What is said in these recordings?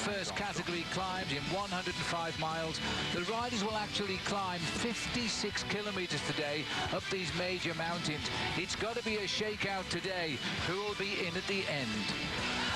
first category climbs in 105 miles. The riders will actually climb 56 kilometers today up these major mountains. It's got to be a shakeout today. Who will be in at the end?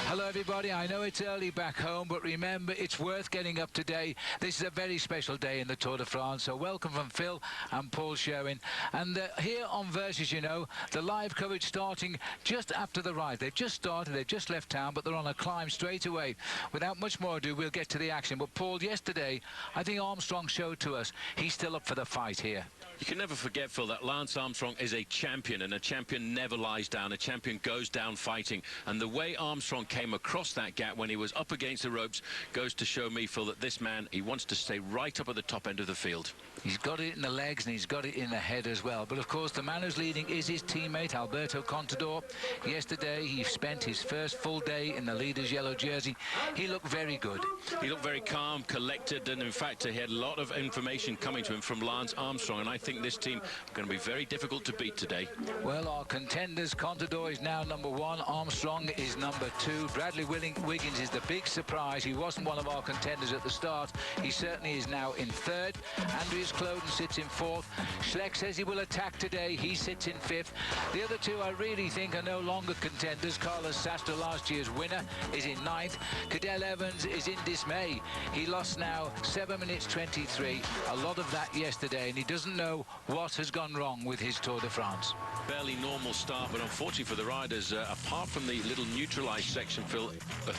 Hello everybody, I know it's early back home, but remember, it's worth getting up today. This is a very special day in the Tour de France, so welcome from Phil and Paul Sherwin. And here on Versus, you know, the live coverage starting just after the ride. They've just started, they've just left town, but they're on a climb straight away. Without much more ado, we'll get to the action. But Paul, yesterday, I think Armstrong showed to us he's still up for the fight here. You can never forget, Phil, that Lance Armstrong is a champion, and a champion never lies down. A champion goes down fighting. And the way Armstrong came across that gap when he was up against the ropes goes to show me, Phil, that this man, he wants to stay right up at the top end of the field. He's got it in the legs and he's got it in the head as well. But of course, the man who's leading is his teammate, Alberto Contador. Yesterday, he spent his first full day in the leader's yellow jersey. He looked very good. He looked very calm, collected, and in fact, he had a lot of information coming to him from Lance Armstrong, and I think this team are going to be very difficult to beat today. Well, our contenders, Contador is now #1, Armstrong is #2. Bradley Wiggins is the big surprise. He wasn't one of our contenders at the start. He certainly is now in 3rd. Andreas Kloden sits in 4th. Schleck says he will attack today. He sits in 5th. The other two I really think are no longer contenders. Carlos Sastre, last year's winner, is in 9th. Cadel Evans is in dismay. He lost now 7 minutes 23. A lot of that yesterday, and he doesn't know what has gone wrong with his Tour de France. Barely normal start, but unfortunately for the riders, apart from the little neutralised section, Phil,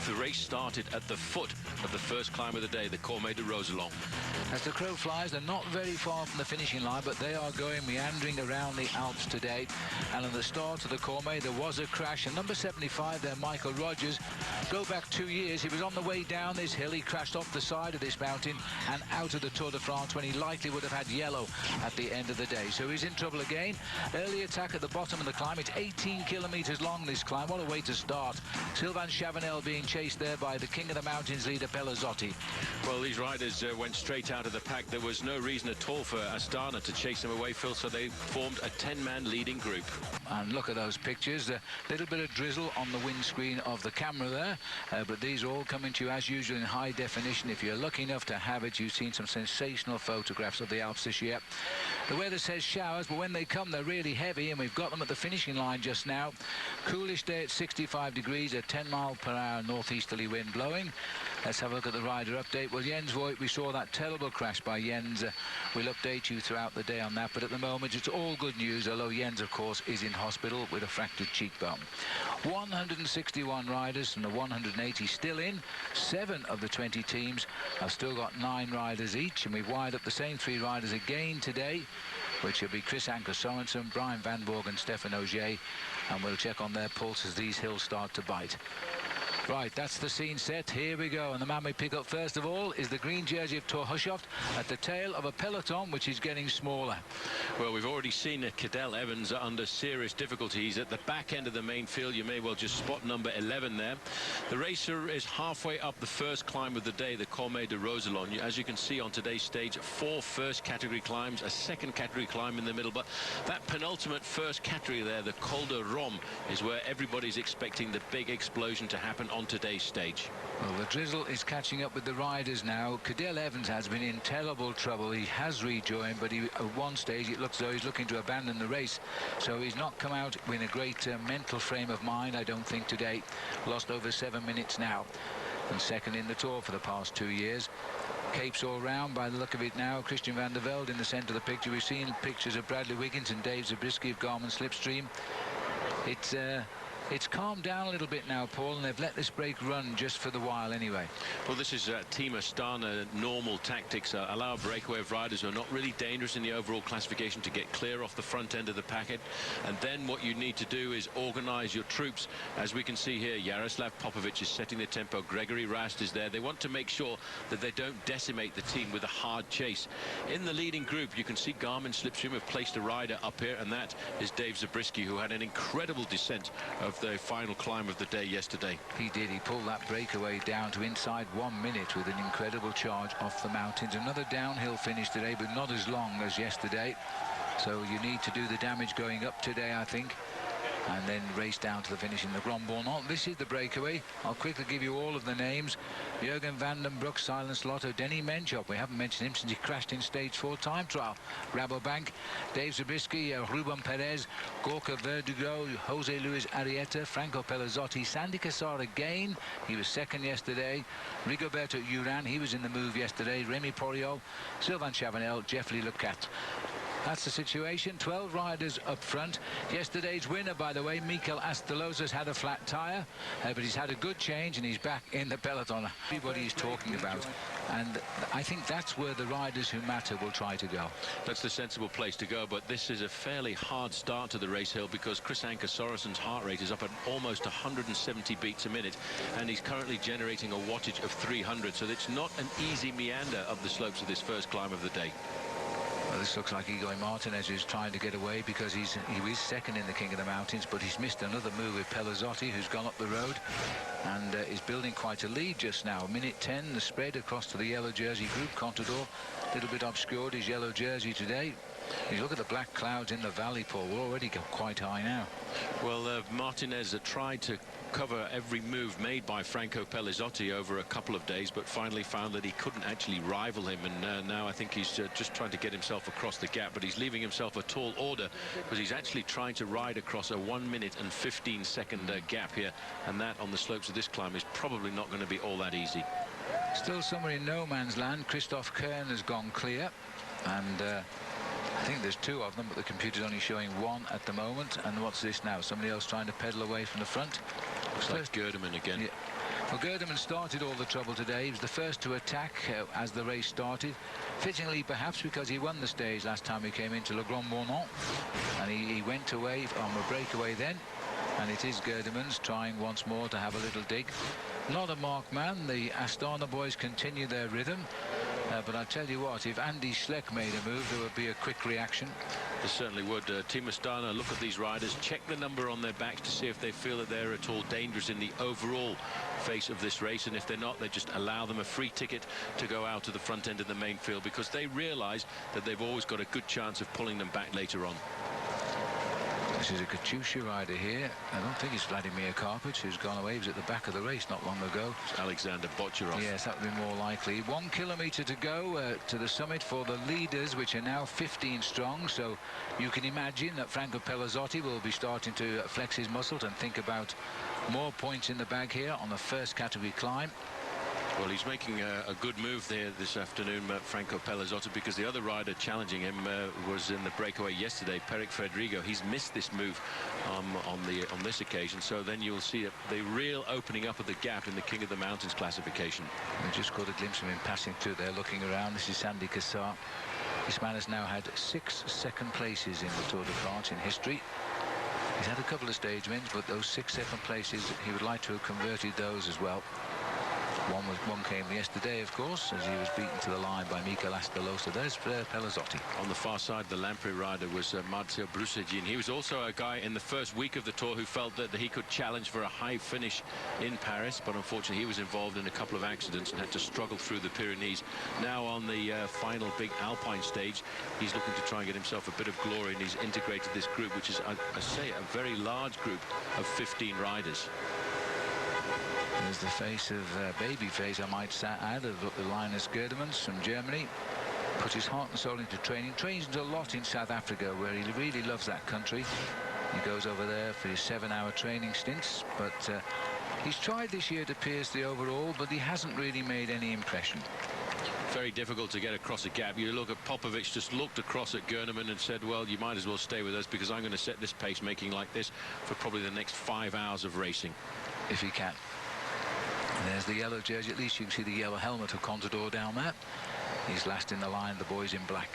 the race started at the foot of the first climb of the day, the Cormet de Roselon. As the crow flies, they're not very far from the finishing line, but they are going meandering around the Alps today. And at the start of the Cormet, there was a crash. And number 75 there, Michael Rogers, go back 2 years. He was on the way down this hill. He crashed off the side of this mountain and out of the Tour de France when he likely would have had yellow at the end of the day. So he's in trouble again. Early attack at the bottom of the climb. It's 18 kilometers long, this climb. What a way to start. Sylvain Chavanel being chased there by the King of the Mountains leader, Pelazzotti. Well, these riders went straight out of the pack. There was no reason at all for Astana to chase them away, Phil, so they formed a 10-man leading group. And look at those pictures. A little bit of drizzle on the windscreen of the camera there, but these are all coming to you as usual in high definition. If you're lucky enough to have it, you've seen some sensational photographs of the Alps this year. The weather says showers, but when they come, they're really heavy, and we've got them at the finishing line just now. Coolish day at 65 degrees, a 10-mile-per-hour northeasterly wind blowing. Let's have a look at the rider update. Well, Jens Voigt, we saw that terrible crash by Jens. We'll update you throughout the day on that, but at the moment, it's all good news, although Jens, of course, is in hospital with a fractured cheekbone. 161 riders from the 180 still in. 7 of the 20 teams have still got 9 riders each, and we've wired up the same 3 riders again today, which will be Chris Anker Sorensen, Brian Van Borg and Stefan Ogier, and we'll check on their pulse as these hills start to bite. Right, that's the scene set. Here we go. And the man we pick up first of all is the green jersey of Thor Hushovd at the tail of a peloton which is getting smaller. Well, we've already seen Cadel Evans under serious difficulties at the back end of the main field. You may well just spot number 11 there. The racer is halfway up the first climb of the day, the Cormet de Roselon. As you can see on today's stage, 4 first category climbs, a second category climb in the middle. But that penultimate first category there, the Col de Rome, is where everybody's expecting the big explosion to happen on today's stage. Well, the drizzle is catching up with the riders now. Cadel Evans has been in terrible trouble. He has rejoined, but at one stage it looks as though he's looking to abandon the race. So he's not come out in a great mental frame of mind, I don't think, today. Lost over 7 minutes now. And second in the Tour for the past 2 years. Capes all round by the look of it now. Christian van der Velde in the centre of the picture. We've seen pictures of Bradley Wiggins and Dave Zabriskie of Garmin Slipstream. It's calmed down a little bit now, Paul, and they've let this break run just for the while anyway. Well, this is Team Astana normal tactics. Allow a breakaway of riders who are not really dangerous in the overall classification to get clear off the front end of the packet. And then what you need to do is organize your troops. As we can see here, Jaroslav Popovic is setting the tempo. Gregory Rast is there. They want to make sure that they don't decimate the team with a hard chase. In the leading group, you can see Garmin Slipstream have placed a rider up here, and that is Dave Zabriskie, who had an incredible descent of the final climb of the day yesterday. He did. He pulled that breakaway down to inside 1 minute with an incredible charge off the mountains. Another downhill finish today, but not as long as yesterday. So you need to do the damage going up today, I think. and then race down to the finish in the Grand Bornand. This is the breakaway. I'll quickly give you all of the names. Jurgen van den Broek, Silence Lotto, Denny Menchop. We haven't mentioned him since he crashed in stage 4 time trial. Rabobank, Dave Zabriskie, Ruben Perez, Gorka Verdugo, Jose Luis Arrieta, Franco Pelazzotti, Sandy Cassar again. He was second yesterday. Rigoberto Urán, he was in the move yesterday. Remy Poriol, Sylvain Chavanel, Jeffrey Lecat. That's the situation. 12 riders up front. Yesterday's winner, by the way, Mikel Asteloz's had a flat tyre, but he's had a good change and he's back in the peloton. Everybody is talking about, and I think that's where the riders who matter will try to go. That's the sensible place to go, but this is a fairly hard start to the race, Hill, because Chris Anker Sorensen's heart rate is up at almost 170 beats a minute, and he's currently generating a wattage of 300, so it's not an easy meander up the slopes of this first climb of the day. Well, this looks like Igor Martinez, who's trying to get away because he was second in the King of the Mountains, but he's missed another move with Pelazzotti, who's gone up the road and is building quite a lead just now. Minute 10, the spread across to the yellow jersey group. Contador, a little bit obscured his yellow jersey today. You look at the black clouds in the valley, Paul, we're already quite high now. Well, Martinez tried to cover every move made by Franco Pelazzotti over a couple of days, but finally found that he couldn't actually rival him, and now I think he's just trying to get himself across the gap, but he's leaving himself a tall order because he's actually trying to ride across a 1 minute and 15-second gap here, and that on the slopes of this climb is probably not going to be all that easy. Still somewhere in no man's land. Christoph Kern has gone clear, and I think there's two of them, but the computer's only showing one at the moment. And what's this now? Somebody else trying to pedal away from the front. Looks like Gerdeman again. Yeah. Well, Gerdeman started all the trouble today. He was the first to attack as the race started. Fittingly, perhaps, because he won the stage last time he came into Le Grand Bornand. And he went away on a breakaway then. And it is Gerdeman's trying once more to have a little dig. Not a marked man. The Astana boys continue their rhythm. But I tell you what, if Andy Schleck made a move, there would be a quick reaction. There certainly would. Team Astana look at these riders, check the number on their backs to see if they feel that they're at all dangerous in the overall face of this race, and if they're not, they just allow them a free ticket to go out to the front end of the main field, because they realize that they've always got a good chance of pulling them back later on. This is a Katusha rider here. I don't think it's Vladimir Karpich who's gone away. He was at the back of the race not long ago. It's Alexander Bocharov. Yes, that would be more likely. 1 kilometre to go to the summit for the leaders, which are now 15 strong. So you can imagine that Franco Pelazzotti will be starting to flex his muscles and think about more points in the bag here on the first category climb. Well, he's making a good move there this afternoon, Franco Pelazzotti, because the other rider challenging him was in the breakaway yesterday, Peric Federigo. He's missed this move on this occasion, so then you'll see the real opening up of the gap in the King of the Mountains classification. We just caught a glimpse of him passing through there, looking around. This is Sandy Cassar. This man has now had 6 second places in the Tour de France in history. He's had a couple of stage wins, but those 6 second places, he would like to have converted those as well. One came yesterday, of course, as he was beaten to the line by Mikel Astelosa. There's Pelazzotti. On the far side, the Lampre rider was Marzio Brusegin. He was also a guy in the first week of the Tour who felt that he could challenge for a high finish in Paris, but unfortunately he was involved in a couple of accidents and had to struggle through the Pyrenees. Now on the final big Alpine stage, he's looking to try and get himself a bit of glory, and he's integrated this group, which is, I say, a very large group of 15 riders. There's the face of baby face, I might add, of Linus Gerdemanns from Germany. Put his heart and soul into training. Trains a lot in South Africa, where he really loves that country. He goes over there for his 7-hour training stints, but he's tried this year to pierce the overall, but he hasn't really made any impression. Very difficult to get across a gap. You look at Popovic, just looked across at Gerdemann and said, well, you might as well stay with us, because I'm going to set this pace making like this for probably the next 5 hours of racing. If he can. And there's the yellow jersey. At least you can see the yellow helmet of Contador down there. He's last in the line, the boys in black.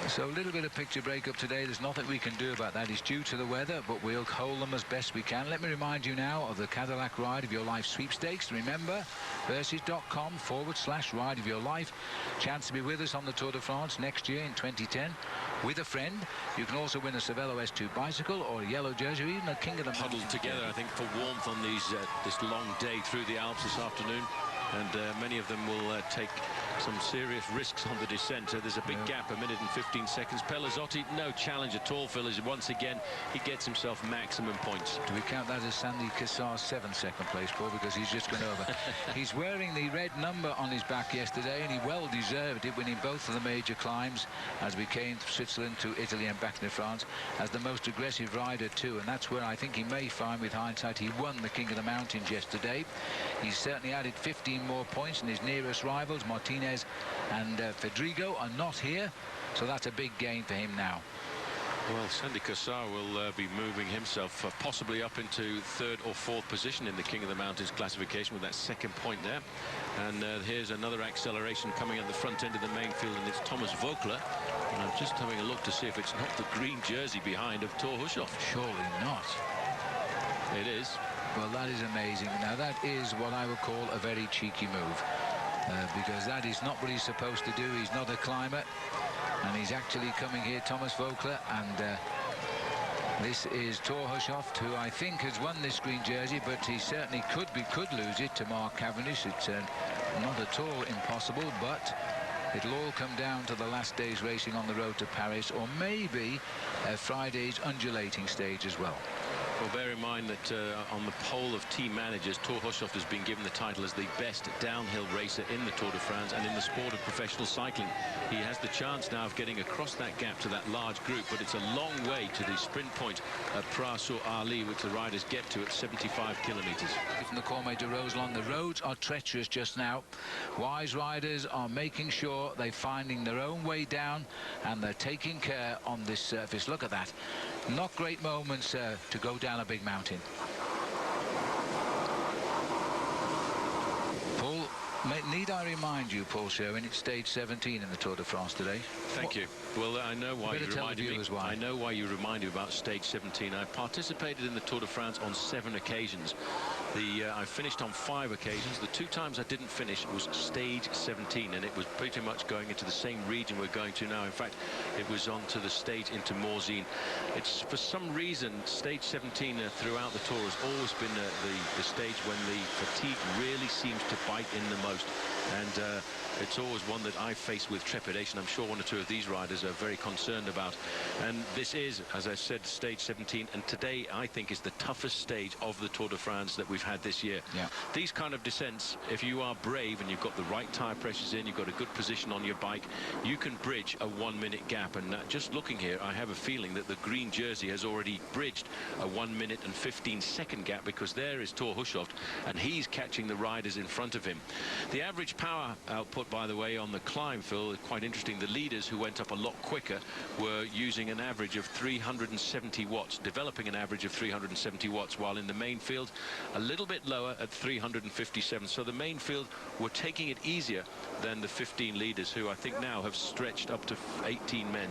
So a little bit of picture breakup today. There's nothing we can do about that. It's due to the weather, but we'll hold them as best we can. Let me remind you now of the Cadillac Ride of Your Life sweepstakes. Remember, Versys.com/Ride of Your Life. Chance to be with us on the Tour de France next year in 2010 with a friend. You can also win a Cervelo S2 bicycle or a yellow jersey, or even a King of the Mountains. Huddled together, I think, for warmth on these this long day through the Alps this afternoon. And many of them will take some serious risks on the descent. So there's a big gap, 1 minute and 15 seconds. Pelazzotti, no challenge at all, Phil, as once again he gets himself maximum points. Do we count that as Sandy Cassar's 7th place, Paul, because he's just gone over? He's wearing the red number on his back yesterday, and he well deserved it, winning both of the major climbs as we came from Switzerland to Italy and back to France as the most aggressive rider too, and that's where I think he may find, with hindsight, he won the King of the Mountains yesterday. He's certainly added 15 more points, and his nearest rivals, Martinez and Fedrigo, are not here, so that's a big gain for him now. Well, Sandy Cassar will be moving himself possibly up into 3rd or 4th position in the King of the Mountains classification with that 2nd point there. And here's another acceleration coming at the front end of the main field, and it's Thomas Voeckler. And I'm just having a look to see if it's not the green jersey behind of Thor Hushovd. Surely not. It is. Well, that is amazing. Now, that is what I would call a very cheeky move, because that is not what he's supposed to do. He's not a climber, and he's actually coming here, Thomas Voeckler, and this is Thor Hushovd, who I think has won this green jersey, but he certainly could lose it to Mark Cavendish. It's not at all impossible, but it'll all come down to the last day's racing on the road to Paris, or maybe Friday's undulating stage as well. Well, bear in mind that on the poll of team managers, Thor Hushovd has been given the title as the best downhill racer in the Tour de France and in the sport of professional cycling. He has the chance now of getting across that gap to that large group, but it's a long way to the sprint point at Pras-sur-Arly, which the riders get to at 75 kilometres. From the Cormet de Roseland, the roads are treacherous just now. Wise riders are making sure they're finding their own way down, and they're taking care on this surface. Look at that. Not great moments to go down a big mountain. Paul, need I remind you, Paul Sherwin, it's stage 17 in the Tour de France today. Thank you. Well, I know why you reminded me. Why. I know why you reminded me about stage 17. I participated in the Tour de France on 7 occasions. I finished on 5 occasions. The 2 times I didn't finish was stage 17, and it was pretty much going into the same region we're going to now. In fact, it was onto the stage into Morzine. It's for some reason stage 17 throughout the Tour has always been the stage when the fatigue really seems to bite in the most, and it's always one that I face with trepidation. I'm sure 1 or 2 of these riders are very concerned about. And this is, as I said, stage 17, and today I think is the toughest stage of the Tour de France that we've had this year. Yeah. These kind of descents, if you are brave and you've got the right tire pressures in, you've got a good position on your bike, you can bridge a 1-minute gap. And just looking here, I have a feeling that the green jersey has already bridged a 1 minute and 15-second gap, because there is Thor Hushovd, and he's catching the riders in front of him. The average power output, by the way, on the climb, Phil, is quite interesting. The leaders, who went up a lot quicker, were using an average of 370 watts, developing an average of 370 watts, while in the main field a little bit lower at 357. So the main field were taking it easier than the 15 leaders, who I think now have stretched up to 18 men.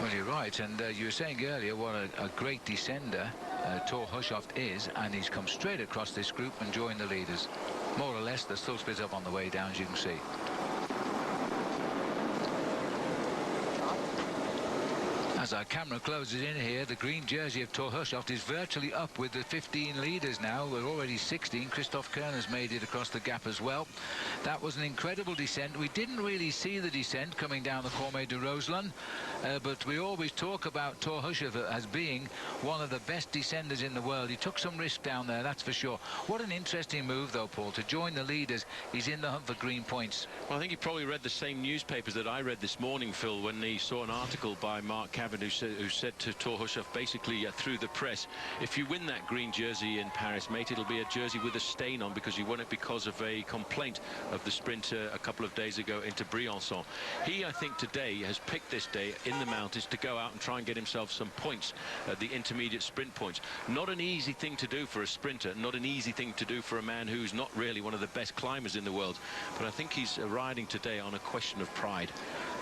Well, you're right, and you were saying earlier what a great descender Thor Hushovd is, and he's come straight across this group and joined the leaders. More or less, they're still split up on the way down, as you can see. As our camera closes in here, the green jersey of Thor Hushovd is virtually up with the 15 leaders now. We're already 16. Christoph Kern has made it across the gap as well. That was an incredible descent. We didn't really see the descent coming down the Cormet de Roseland, but we always talk about Thor Hushovd as being one of the best descenders in the world. He took some risk down there, that's for sure. What an interesting move, though, Paul, to join the leaders. He's in the hunt for green points. Well, I think he probably read the same newspapers that I read this morning, Phil, when he saw an article by Mark Cavendish who said to Thor Hushovd, basically through the press, if you win that green jersey in Paris, mate, it'll be a jersey with a stain on, because you won it because of a complaint of the sprinter a couple of days ago into Briançon. He, I think, today has picked this day in the mountains to go out and try and get himself some points at the intermediate sprint points. Not an easy thing to do for a sprinter, not an easy thing to do for a man who's not really one of the best climbers in the world, but I think he's riding today on a question of pride.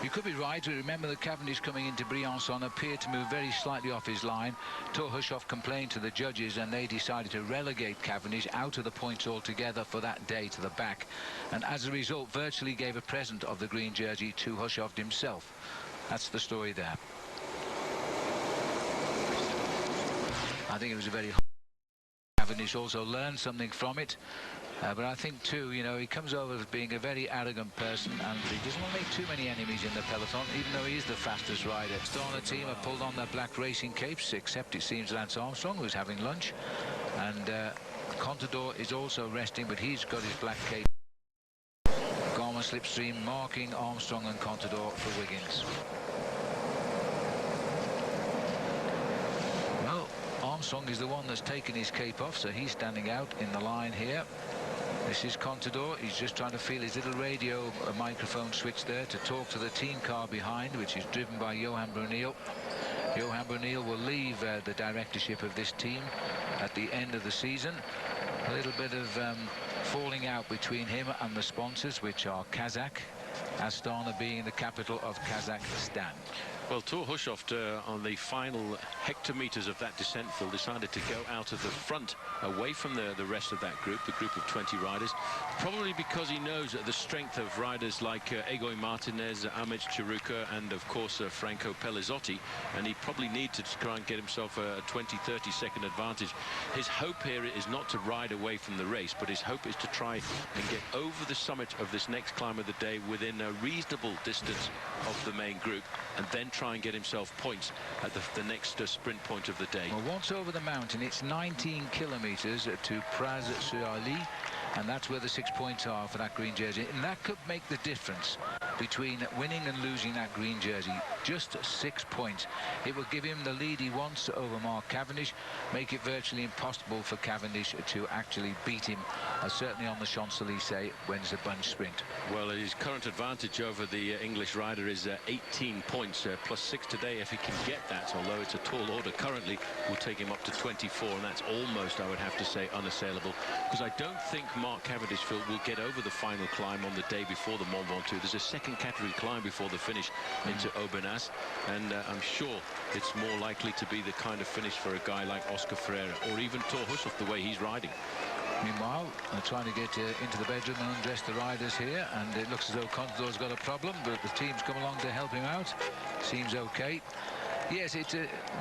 You could be right. Remember that Cavendish coming into Briançon appeared to move very slightly off his line. Thor Hushovd complained to the judges, and they decided to relegate Cavendish out of the points altogether for that day to the back, and as a result virtually gave a present of the green jersey to Hushovd himself. That's the story there. I think it was a very... Cavendish also learned something from it. But I think too, you know, he comes over as being a very arrogant person, and he doesn't want to make too many enemies in the peloton, even though he is the fastest rider. Astana team have pulled on their black racing capes, except it seems Lance Armstrong, who's having lunch, and Contador is also resting, but he's got his black cape. Garmin slipstream marking Armstrong and Contador for Wiggins. Well, Armstrong is the one that's taken his cape off, so he's standing out in the line here. This is Contador. He's just trying to feel his little radio microphone switch there to talk to the team car behind, which is driven by Johan Bruneel. Johan Bruneel will leave the directorship of this team at the end of the season. A little bit of falling out between him and the sponsors, which are Kazakh, Astana being the capital of Kazakhstan. Well, Thor Hushovd on the final hectometers of that descent field decided to go out of the front, away from the rest of that group, the group of 20 riders, probably because he knows the strength of riders like Egoy Martinez, Amit Chiruka, and of course Franco Pellizotti, and he probably needs to try and get himself a 20-30 second advantage. His hope here is not to ride away from the race, but his hope is to try and get over the summit of this next climb of the day within a reasonable distance of the main group, and then try and get himself points at the next sprint point of the day. Well, once over the mountain, it's 19 kilometers to Praz-sur-Arly, and that's where the 6 points are for that green jersey, and that could make the difference between winning and losing that green jersey. Just 6 points. It will give him the lead he wants over Mark Cavendish, make it virtually impossible for Cavendish to actually beat him, certainly on the Champs-Élysées when it's a bunch sprint. Well, his current advantage over the English rider is 18 points, plus 6 today if he can get that, although it's a tall order currently, will take him up to 24, and that's almost, I would have to say, unassailable, because I don't think Mark Cavendish will get over the final climb on the day before the Mont Ventoux. There's a second category climb before the finish into Aubenas, and I'm sure it's more likely to be the kind of finish for a guy like Oscar Freire or even Thor Hushovd, the way he's riding. Meanwhile, they're trying to get into the bedroom and undress the riders here, and it looks as though Contador's got a problem, but the team's come along to help him out. Seems okay. Yes,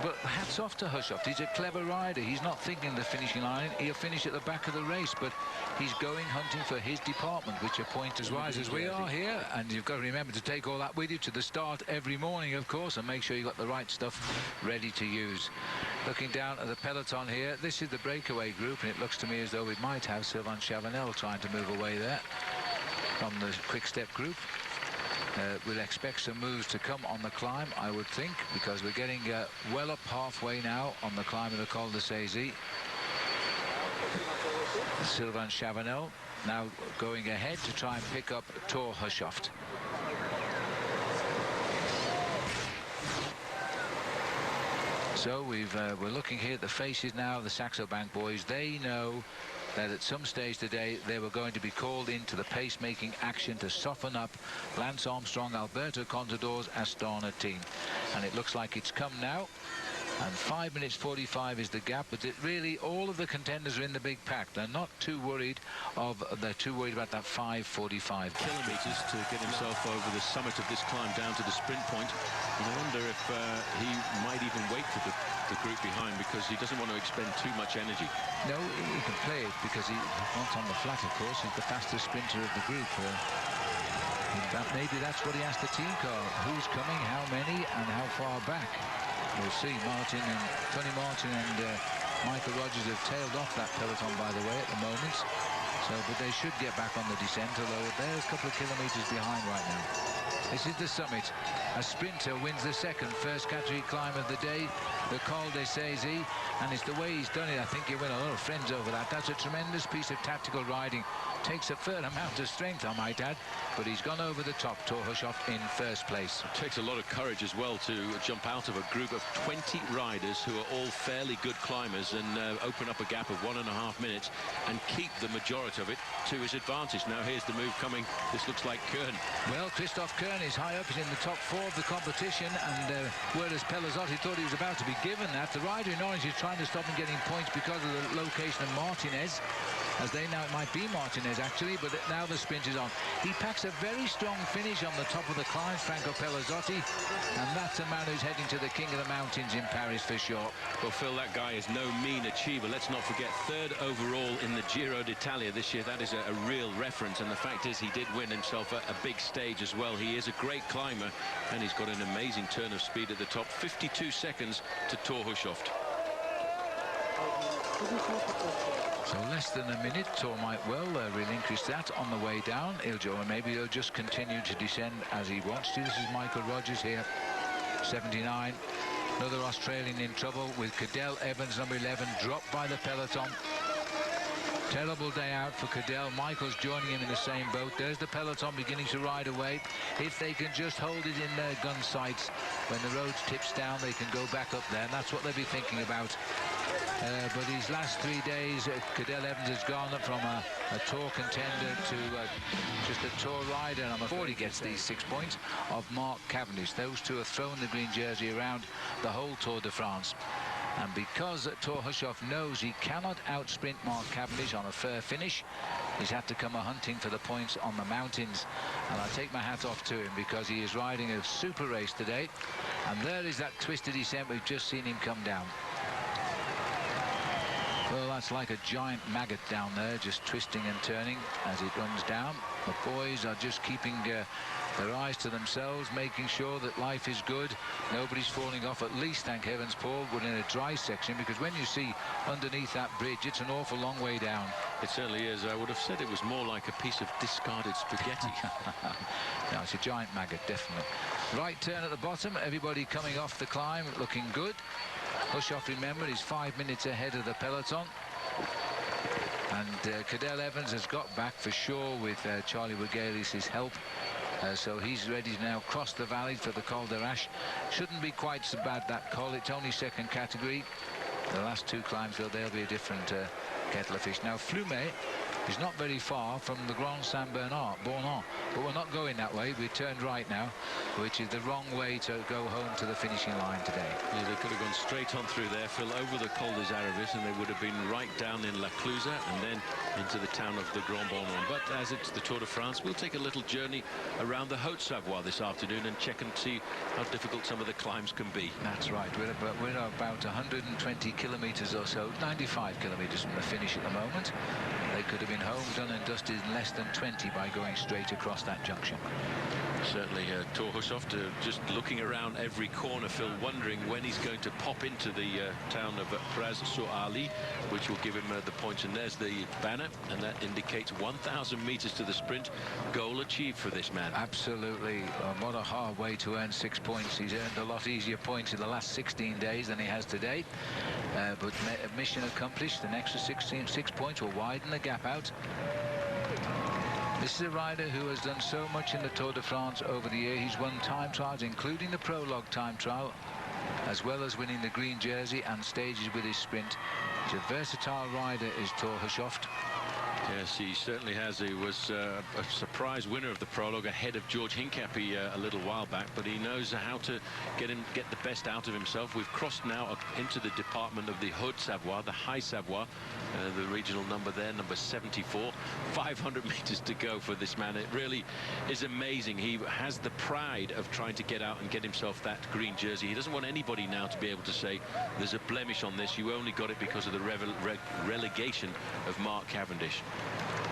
but hats off to Hushovd. He's a clever rider. He's not thinking the finishing line. He'll finish at the back of the race, but he's going hunting for his department, which are pointers wise as we are here. And you've got to remember to take all that with you to the start every morning, of course, and make sure you've got the right stuff ready to use. Looking down at the peloton here, this is the breakaway group, and it looks to me as though we might have Sylvain Chavanel trying to move away there from the quick step group. We'll expect some moves to come on the climb, I would think, because we're getting well up halfway now on the climb of the Col de Saisy. Sylvain Chavanel now going ahead to try and pick up Thor Hushovd. So we're looking here at the faces now of the Saxo Bank boys. They know that at some stage today they were going to be called into the pace-making action to soften up Lance Armstrong, Alberto Contador's Astana team. And it looks like it's come now. And 5 minutes 45 is the gap, but really all of the contenders are in the big pack. They're not too worried they're too worried about that 5:45 kilometers to get himself over the summit of this climb down to the sprint point. And I wonder if he might even wait for the group behind, because he doesn't want to expend too much energy. No, he can play it because he wants on the flat, of course. He's the fastest sprinter of the group. Maybe that's what he asked the team car. Who's coming, how many, and how far back? We'll see. Tony Martin and Michael Rogers have tailed off that peloton, by the way, at the moment. But they should get back on the descent, although they're a couple of kilometers behind right now. This is the summit. A sprinter wins the first category climb of the day, the Col de Saisy, and it's the way he's done it. I think you win a lot of friends over that. That's a tremendous piece of tactical riding. Takes a fair amount of strength, I might add, but he's gone over the top. Thor Hushovd in first place. It takes a lot of courage as well to jump out of a group of 20 riders who are all fairly good climbers and open up a gap of 1.5 minutes and keep the majority of it to his advantage. Now here's the move coming. This looks like Kern. Well, Christoph Kern is high up. He's in the top 4 of the competition, and whereas Pellizotti thought he was about to be given that, the rider in orange is trying to stop him getting points because of the location of Martinez. as they now, it might be Martinez actually, but now the sprint is on. He packs a very strong finish on the top of the climbs, Franco Pellizotti, and that's a man who's heading to the King of the Mountains in Paris for sure. Well, Phil, that guy is no mean achiever. Let's not forget, third overall in the Giro d'Italia this year. That is a real reference, and the fact is he did win himself a big stage as well. He is a great climber, and he's got an amazing turn of speed at the top. 52 seconds to Thor Hushovd. So less than a minute. Thor might well relinquish that on the way down. Or maybe he'll just continue to descend as he wants to. This is Michael Rogers here, 79. Another Australian in trouble with Cadel Evans, number 11, dropped by the peloton. Terrible day out for Cadel. Michael's joining him in the same boat. There's the peloton beginning to ride away. If they can just hold it in their gun sights, when the road tips down, they can go back up there, and that's what they'll be thinking about. But these last 3 days, Cadel Evans has gone up from a Tour contender to just a Tour rider, and I'm afraid he gets these 6 points of Mark Cavendish. Those two have thrown the green jersey around the whole Tour de France. And because Thor Hushovd knows he cannot outsprint Mark Cavendish on a fair finish, he's had to come hunting for the points on the mountains. And I take my hat off to him, because he is riding a super race today. And there is that twisted descent. We've just seen him come down. Well, that's like a giant maggot down there, just twisting and turning as it runs down. The boys are just keeping their eyes to themselves, making sure that life is good. Nobody's falling off, at least, thank heavens, Paul. We're in a dry section, because when you see underneath that bridge, it's an awful long way down. It certainly is. I would have said it was more like a piece of discarded spaghetti. No, it's a giant maggot, definitely. Right turn at the bottom. Everybody coming off the climb, looking good. Hushovd, remember, is 5 minutes ahead of the peloton. And Cadel Evans has got back for sure with Charlie Wagelius' help. So he's ready to now cross the valley for the Col d'Arache. Shouldn't be quite so bad, that col. It's only second category. The last two climbs, though, they'll be a different kettle of fish. Now, Flumet is not very far from the Grand Saint-Bernard, but we're not going that way. We turned right now, which is the wrong way to go home to the finishing line today. Yeah, they could have gone straight on through there, Phil, over the Col des Aravis, and they would have been right down in La Clusaz and then into the town of the Grand Bornand. But as it's the Tour de France, we'll take a little journey around the Haute-Savoie this afternoon and check and see how difficult some of the climbs can be. That's right. We're about 120 kilometres or so, 95 kilometres from the finish at the moment. They could have been home, done and dusted in less than 20 by going straight across that junction. Certainly, Thor Hushovd just looking around every corner, Phil, wondering when he's going to pop into the town of Praz-sur-Arly, which will give him the points. And there's the banner, and that indicates 1,000 metres to the sprint. Goal achieved for this man. Absolutely. What a hard way to earn 6 points. He's earned a lot easier points in the last 16 days than he has today. But mission accomplished. An extra 6 points will widen the gap out. This is a rider who has done so much in the Tour de France over the year. He's won time trials, including the prologue time trial, as well as winning the green jersey and stages with his sprint. He's a versatile rider, is Thor Hushovd. Yes, he certainly has. He was a surprise winner of the prologue ahead of George Hincapie a little while back, but he knows how to get the best out of himself. We've crossed now up into the department of the Haute-Savoie, the High Savoie, the regional number there, number 74. 500 meters to go for this man. It really is amazing. He has the pride of trying to get out and get himself that green jersey. He doesn't want anybody now to be able to say there's a blemish on this. You only got it because of the relegation of Mark Cavendish.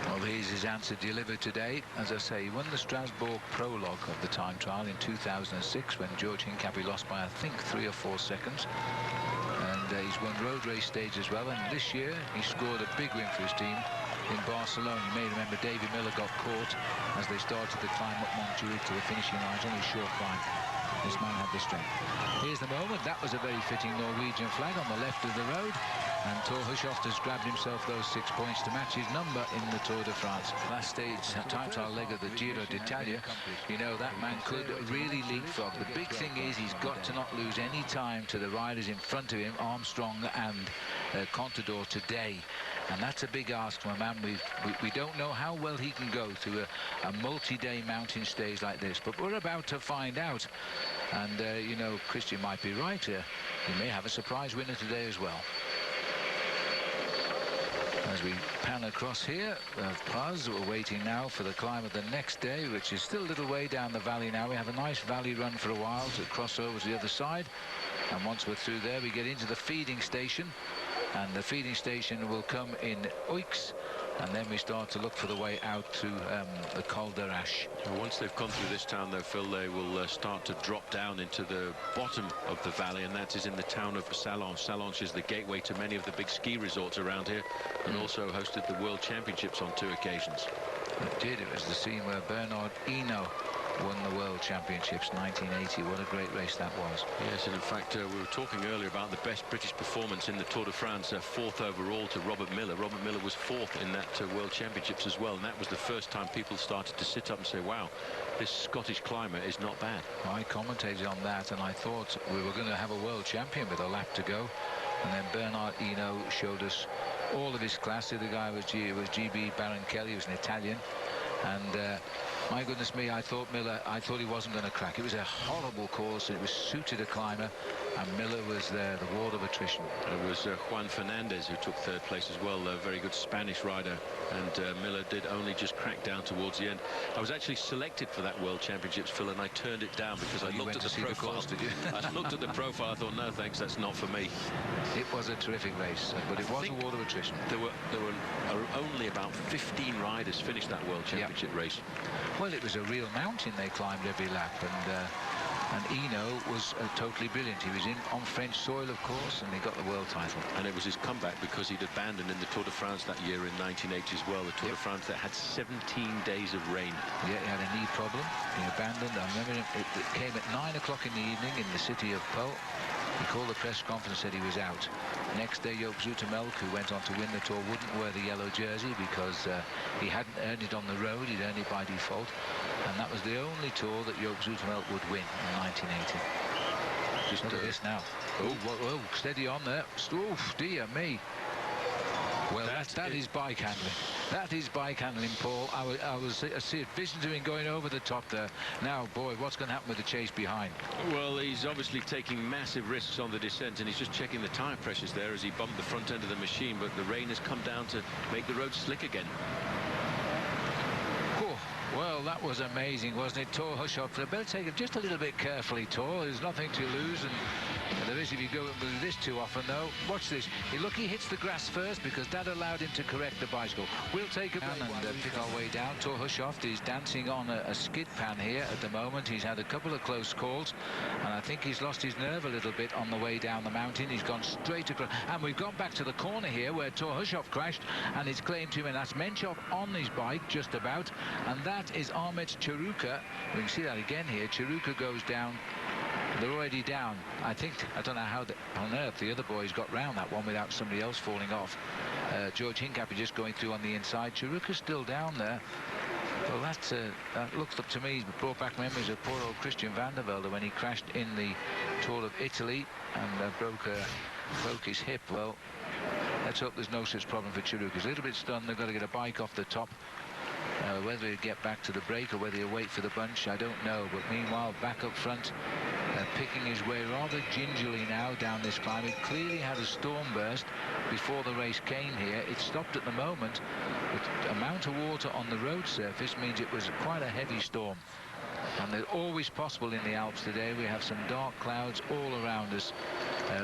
Well, here's his answer delivered today. As I say, he won the Strasbourg prologue of the time trial in 2006 when George Hincapie lost by, I think, 3 or 4 seconds. And he's won road race stage as well. And this year, he scored a big win for his team in Barcelona. You may remember David Miller got caught as they started to climb up Montjuic to the finishing line. It's only a short climb. This man had the strength. Here's the moment. That was a very fitting Norwegian flag on the left of the road. And Thor Hushovd has grabbed himself those 6 points to match his number in the Tour de France. Last stage, time trial leg of the Giro d'Italia. You know, that man could really leapfrog. The big thing is he's got to not lose any time to the riders in front of him, Armstrong and Contador today. And that's a big ask from a man. We don't know how well he can go through a multi-day mountain stage like this, but we're about to find out. And, you know, Christian might be right here. He may have a surprise winner today as well. As we pan across here, Paz, we're waiting now for the climb of the next day, which is still a little way down the valley now. We have a nice valley run for a while to cross over to the other side. And once we're through there, we get into the feeding station. And the feeding station will come in Oix. And then we start to look for the way out to the Col d'Arrache. Once they've gone through this town, though, Phil, they will start to drop down into the bottom of the valley, and that is in the town of Sallanches. Sallanches is the gateway to many of the big ski resorts around here, and also hosted the World Championships on 2 occasions. It did. It was the scene where Bernard Hinault won the World Championships 1980. What a great race that was. Yes, and in fact, we were talking earlier about the best British performance in the Tour de France, 4th overall to Robert Miller. Robert Miller was 4th in that World Championships as well, and that was the first time people started to sit up and say, wow, this Scottish climber is not bad. I commentated on that, and I thought we were going to have a world champion with a lap to go. And then Bernard Hinault showed us all of his class. The other guy was GB Baron-Kelly, he was an Italian. And my goodness me, I thought he wasn't going to crack. It was a horrible course. It was suited a climber, and Miller was there, the wall of attrition. It was Juan Fernandez who took 3rd place as well, a very good Spanish rider, and Miller did only just crack down towards the end. I was actually selected for that World Championships, Phil, and I turned it down because I looked at the profile. Course, did you? I looked at the profile, I thought, no thanks, that's not for me. It was a terrific race, but it was a wall of attrition. There were only about 15 riders finished that World Championship race. Well, it was a real mountain they climbed every lap, and Hinault was totally brilliant. He was on French soil, of course, and he got the world title. And it was his comeback because he'd abandoned in the Tour de France that year in 1980 as well. The Tour de France that had 17 days of rain. Yeah, he had a knee problem. He abandoned. I remember it came at 9 o'clock in the evening in the city of Pau. He called the press conference and said he was out. Next day, Joop Zoetemelk, who went on to win the Tour, wouldn't wear the yellow jersey because he hadn't earned it on the road. He'd earned it by default. And that was the only Tour that Joop Zoetemelk would win in 1980. Just look at this now. Oh, steady on there. Oh, dear me. Well, that is bike handling. That is bike handling, Paul. I see visions of him going over the top there. Now, boy, what's going to happen with the chase behind? Well, he's obviously taking massive risks on the descent, and he's just checking the tyre pressures there as he bumped the front end of the machine, but the rain has come down to make the road slick again. Well, that was amazing, wasn't it? Thor Hushovd. They better take it just a little bit carefully, Thor. There's nothing to lose, and there is if you go with this too often, though. Watch this. Look, he hits the grass first because that allowed him to correct the bicycle. We'll take a break and pick our way down. Thor Hushovd is dancing on a skid pan here at the moment. He's had a couple of close calls, and I think he's lost his nerve a little bit on the way down the mountain. He's gone straight across, and we've gone back to the corner here where Thor Hushovd crashed, and it's claimed to him, and that's Menchov on his bike just about, and that is Ahmet Çeruka. We can see that again here. Çeruka goes down. They're already down. I don't know how on earth the other boys got round that one without somebody else falling off. George Hincapie just going through on the inside. Çeruka's still down there. Well, that looks up to me, brought back memories of poor old Christian van der Velde when he crashed in the Tour of Italy and broke his hip. Well, let's hope there's no such problem for Çeruka. He's a little bit stunned. They've got to get a bike off the top. Whether he'll get back to the break or whether he'll wait for the bunch, I don't know. But meanwhile, back up front, picking his way rather gingerly now down this climb. It clearly had a storm burst before the race came here. It stopped at the moment. The amount of water on the road surface means it was quite a heavy storm. And they're always possible in the Alps today. We have some dark clouds all around us,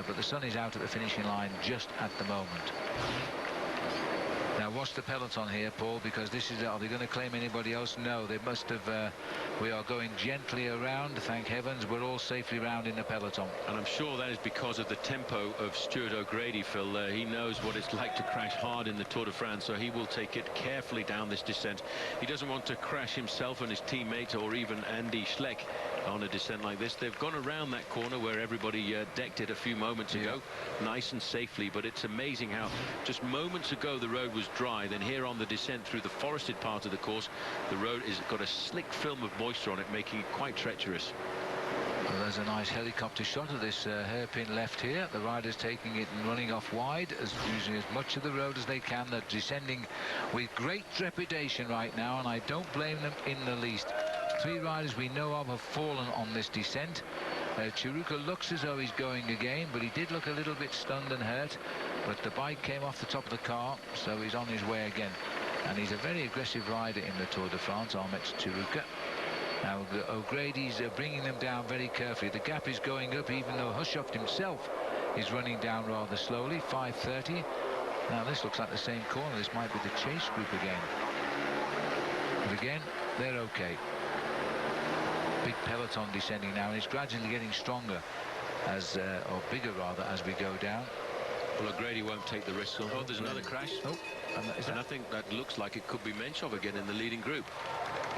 but the sun is out at the finishing line just at the moment. Now watch the peloton here, Paul, because this is, are they going to claim anybody else? No, they must have. We are going gently around. Thank heavens we're all safely round in the peloton. And I'm sure that is because of the tempo of Stuart O'Grady, Phil. He knows what it's like to crash hard in the Tour de France, so he will take it carefully down this descent. He doesn't want to crash himself and his teammate or even Andy Schleck on a descent like this. They've gone around that corner where everybody decked it a few moments ago, nice and safely, but it's amazing how just moments ago the road was dry, then here on the descent through the forested part of the course, the road has got a slick film of moisture on it, making it quite treacherous. Well, there's a nice helicopter shot of this hairpin left here. The riders taking it and running off wide, using as much of the road as they can. They're descending with great trepidation right now, and I don't blame them in the least. 3 riders we know of have fallen on this descent. Çeruka looks as though he's going again, but he did look a little bit stunned and hurt. but the bike came off the top of the car, so he's on his way again. And he's a very aggressive rider in the Tour de France, Ahmet Chiruka. Now O'Grady's bringing them down very carefully. The gap is going up, even though Hushovd himself is running down rather slowly. 5:30. Now this looks like the same corner. This might be the chase group again. But again, they're okay. Big peloton descending now, and it's gradually getting stronger, as or bigger rather, as we go down. Well, O'Grady won't take the risk. Oh, there's another crash. Oh, and I think that looks like it could be Menchov again in the leading group.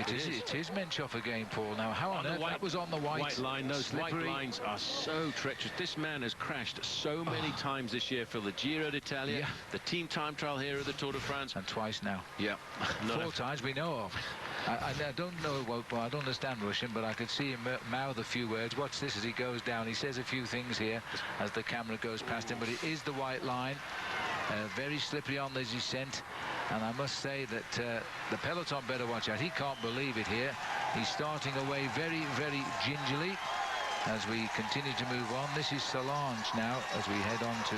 It is Menchov again, Paul. Now, how on earth that was on the white line? Those slippery white lines are so treacherous. This man has crashed so many times this year for the Giro d'Italia, the team time trial here at the Tour de France, and twice now. Yeah, 4 times we know of. I don't know. Well, I don't understand Russian, but I could see him mouth a few words. Watch this as he goes down. He says a few things here as the camera goes past him. But it is the white line. Very slippery on the descent, and I must say that the peloton better watch out. He can't believe it here. He's starting away very, very gingerly as we continue to move on. This is Solange now as we head on to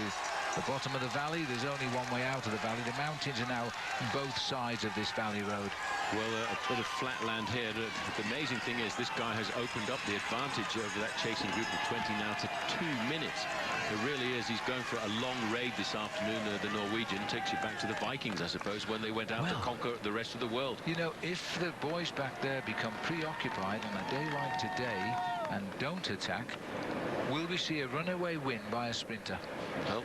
the bottom of the valley. There's only one way out of the valley. The mountains are now both sides of this valley road. Well, a bit of flat land here. The amazing thing is this guy has opened up the advantage over that chasing group of 20 now to 2 minutes. It really is. He's going for a long raid this afternoon. The Norwegian takes you back to the Vikings, I suppose, when they went out to conquer the rest of the world. You know, if the boys back there become preoccupied on a day like today and don't attack, will we see a runaway win by a sprinter? Well,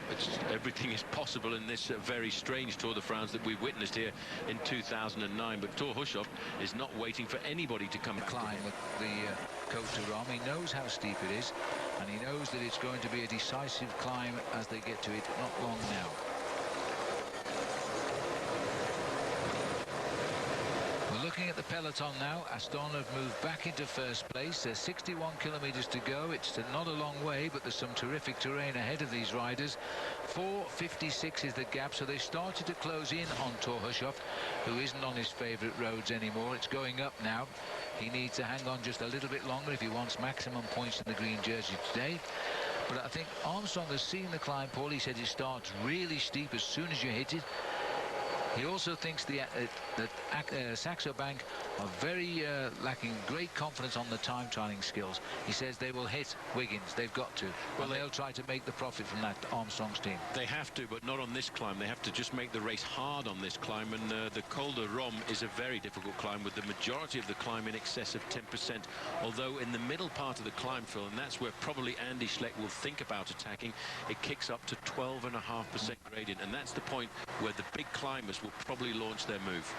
everything is possible in this very strange Tour de France that we've witnessed here in 2009. But Thor Hushovd is not waiting for anybody to come climb the Côte de Rome. He knows how steep it is, and he knows that it's going to be a decisive climb as they get to it not long now. We're looking at the peloton now. Astana have moved back into first place. There's 61 kilometers to go. It's not a long way, but there's some terrific terrain ahead of these riders. 4:56 is the gap, so they started to close in on Thor Hushovd, who isn't on his favorite roads anymore. It's going up now. He needs to hang on just a little bit longer if he wants maximum points in the green jersey today. But I think Armstrong has seen the climb, Paul. He said it starts really steep as soon as you hit it. He also thinks that Saxo Bank are very lacking great confidence on the time trialing skills. He says they will hit Wiggins. They've got to. Well, they'll try to make the profit from that, Armstrong's team. They have to, but not on this climb. They have to just make the race hard on this climb. And the Col de Rome is a very difficult climb with the majority of the climb in excess of 10%. Although in the middle part of the climb, Phil, and that's where probably Andy Schleck will think about attacking, it kicks up to 12.5% gradient. And that's the point where the big climbers will probably launch their move.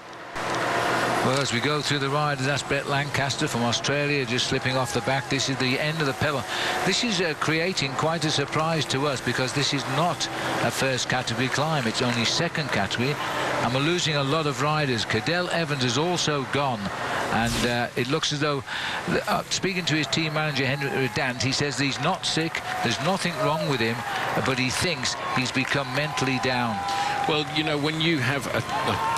Well, as we go through the riders, that's Brett Lancaster from Australia just slipping off the back. This is the end of the peloton. This is creating quite a surprise to us because this is not a first category climb. It's only second category, and we're losing a lot of riders. Cadel Evans is also gone, and it looks as though, speaking to his team manager Henrik Dant, he says he's not sick, there's nothing wrong with him, but he thinks he's become mentally down. Well, you know, when you have a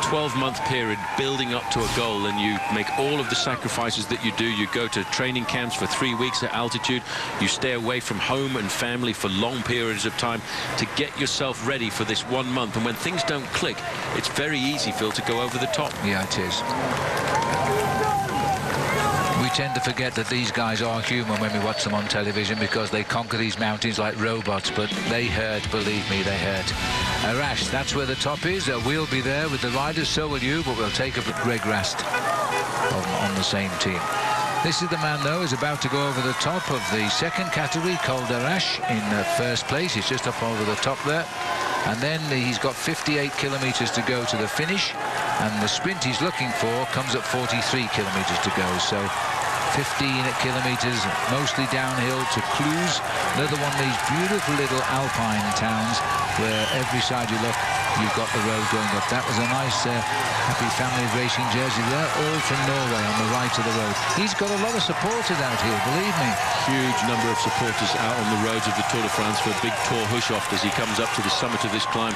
12-month period building up to a goal and you make all of the sacrifices that you do, you go to training camps for 3 weeks at altitude, you stay away from home and family for long periods of time to get yourself ready for this 1 month. And when things don't click, it's very easy, Phil, to go over the top. Yeah, it is. We tend to forget that these guys are human when we watch them on television because they conquer these mountains like robots, but they hurt, believe me, they hurt. Arash, that's where the top is. We'll be there with the riders, so will you, but we'll take up with Greg Rast on the same team. This is the man, though, who's about to go over the top of the second category, Col d'Arache, in first place. He's just up over the top there. And then he's got 58 kilometers to go to the finish, and the sprint he's looking for comes at 43 kilometers to go. So 15 kilometers, mostly downhill to Cluses, another one of these beautiful little alpine towns where every side you look, you've got the road going up. That was a nice happy family racing jersey there, all from Norway on the right of the road. He's got a lot of supporters out here, believe me. Huge number of supporters out on the roads of the Tour de France for big Thor Hushovd as he comes up to the summit of this climb.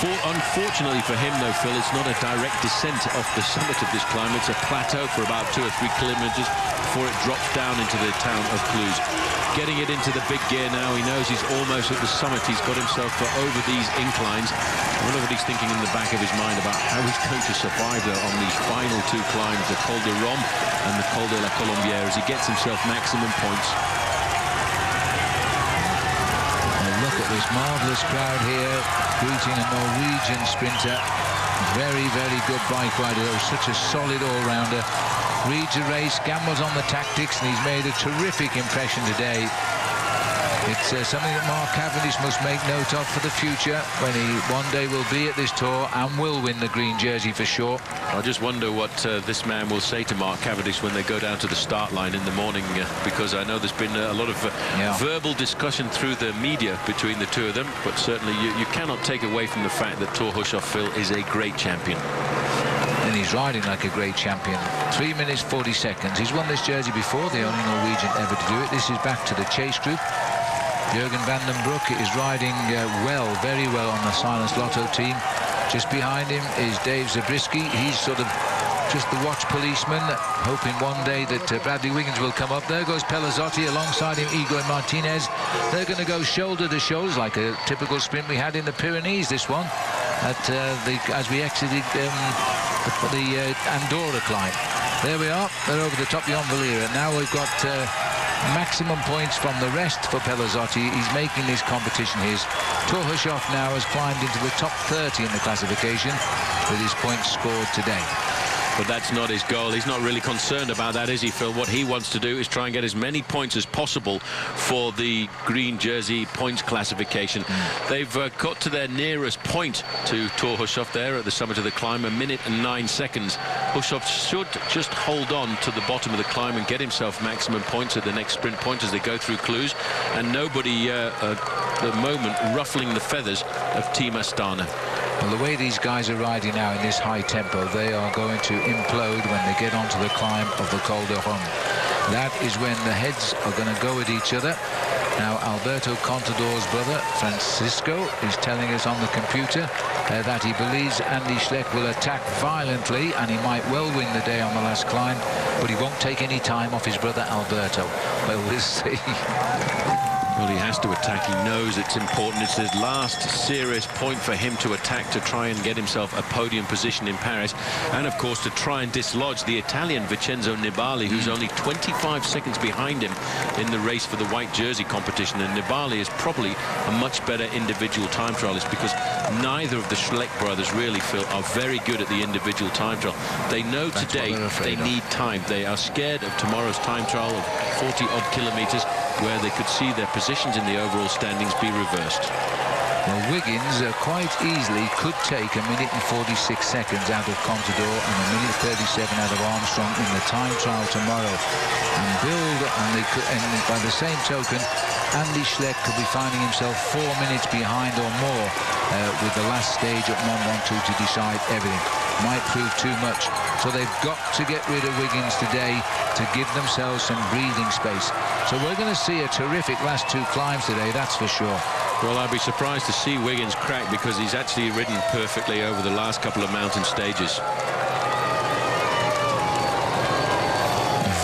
Unfortunately for him, though, Phil, it's not a direct descent off the summit of this climb. It's a plateau for about 2 or 3 kilometers before it drops down into the town of Cluses. getting it into the big gear now. He knows he's almost at the summit. He's got himself over these inclines. I wonder what he's thinking in the back of his mind about how he's going to survive on these final two climbs, the Col de Rome and the Col de la Colombière, as he gets himself maximum points. Look at this marvellous crowd here greeting a Norwegian sprinter. Very, very good bike rider. Such a solid all-rounder. Reads a race, gambles on the tactics, and he's made a terrific impression today. It's something that Mark Cavendish must make note of for the future, when he one day will be at this tour and will win the green jersey for sure. I just wonder what this man will say to Mark Cavendish when they go down to the start line in the morning, because I know there's been a lot of verbal discussion through the media between the two of them, but certainly you cannot take away from the fact that Thor Hushovd Phil is a great champion. And he's riding like a great champion. 3 minutes 40 seconds. He's won this jersey before, the only Norwegian ever to do it. This is back to the Chase group. Jürgen van den Broek is riding very well on the Silence Lotto team. Just behind him is Dave Zabriskie. He's sort of just the watch policeman, hoping one day that Bradley Wiggins will come up. There goes Pelazzotti, alongside him Igor Martinez. They're going to go shoulder to shoulder, like a typical sprint we had in the Pyrenees, this one, as we exited the Andorra climb. There we are. They're over the top of the Envalira. Now we've got maximum points from the rest for Pelazzotti. He's making this competition his. Thor Hushovd now has climbed into the top 30 in the classification with his points scored today. But that's not his goal. He's not really concerned about that, is he, Phil? What he wants to do is try and get as many points as possible for the green jersey points classification. They've got to their nearest point to Thor Hushovd there at the summit of the climb, 1 minute and 9 seconds. Hushovd should just hold on to the bottom of the climb and get himself maximum points at the next sprint point as they go through Cluj, and nobody at the moment ruffling the feathers of Team Astana. Well, the way these guys are riding now in this high tempo, they are going to implode when they get onto the climb of the Col de Rome. That is when the heads are going to go at each other. Now, Alberto Contador's brother, Francisco, is telling us on the computer that he believes Andy Schleck will attack violently, and he might well win the day on the last climb, but he won't take any time off his brother Alberto. Well, we'll see. Well, he has to attack. He knows it's important. It's his last serious point for him to attack, to try and get himself a podium position in Paris, and of course to try and dislodge the Italian Vincenzo Nibali, who's only 25 seconds behind him in the race for the white jersey competition. And Nibali is probably a much better individual time trialist, because neither of the Schleck brothers really, Phil, are very good at the individual time trial. They know today they need time. They are scared of tomorrow's time trial of 40-odd kilometers, where they could see their positions in the overall standings be reversed. Well, Wiggins quite easily could take 1 minute and 46 seconds out of Contador and 1 minute 37 out of Armstrong in the time trial tomorrow, and build, and by the same token, Andy Schleck could be finding himself 4 minutes behind or more with the last stage at Mont Ventoux to decide everything. Might prove too much, so they've got to get rid of Wiggins today to give themselves some breathing space. So we're going to see a terrific last two climbs today, that's for sure. Well, I'd be surprised to see Wiggins crack, because he's actually ridden perfectly over the last couple of mountain stages.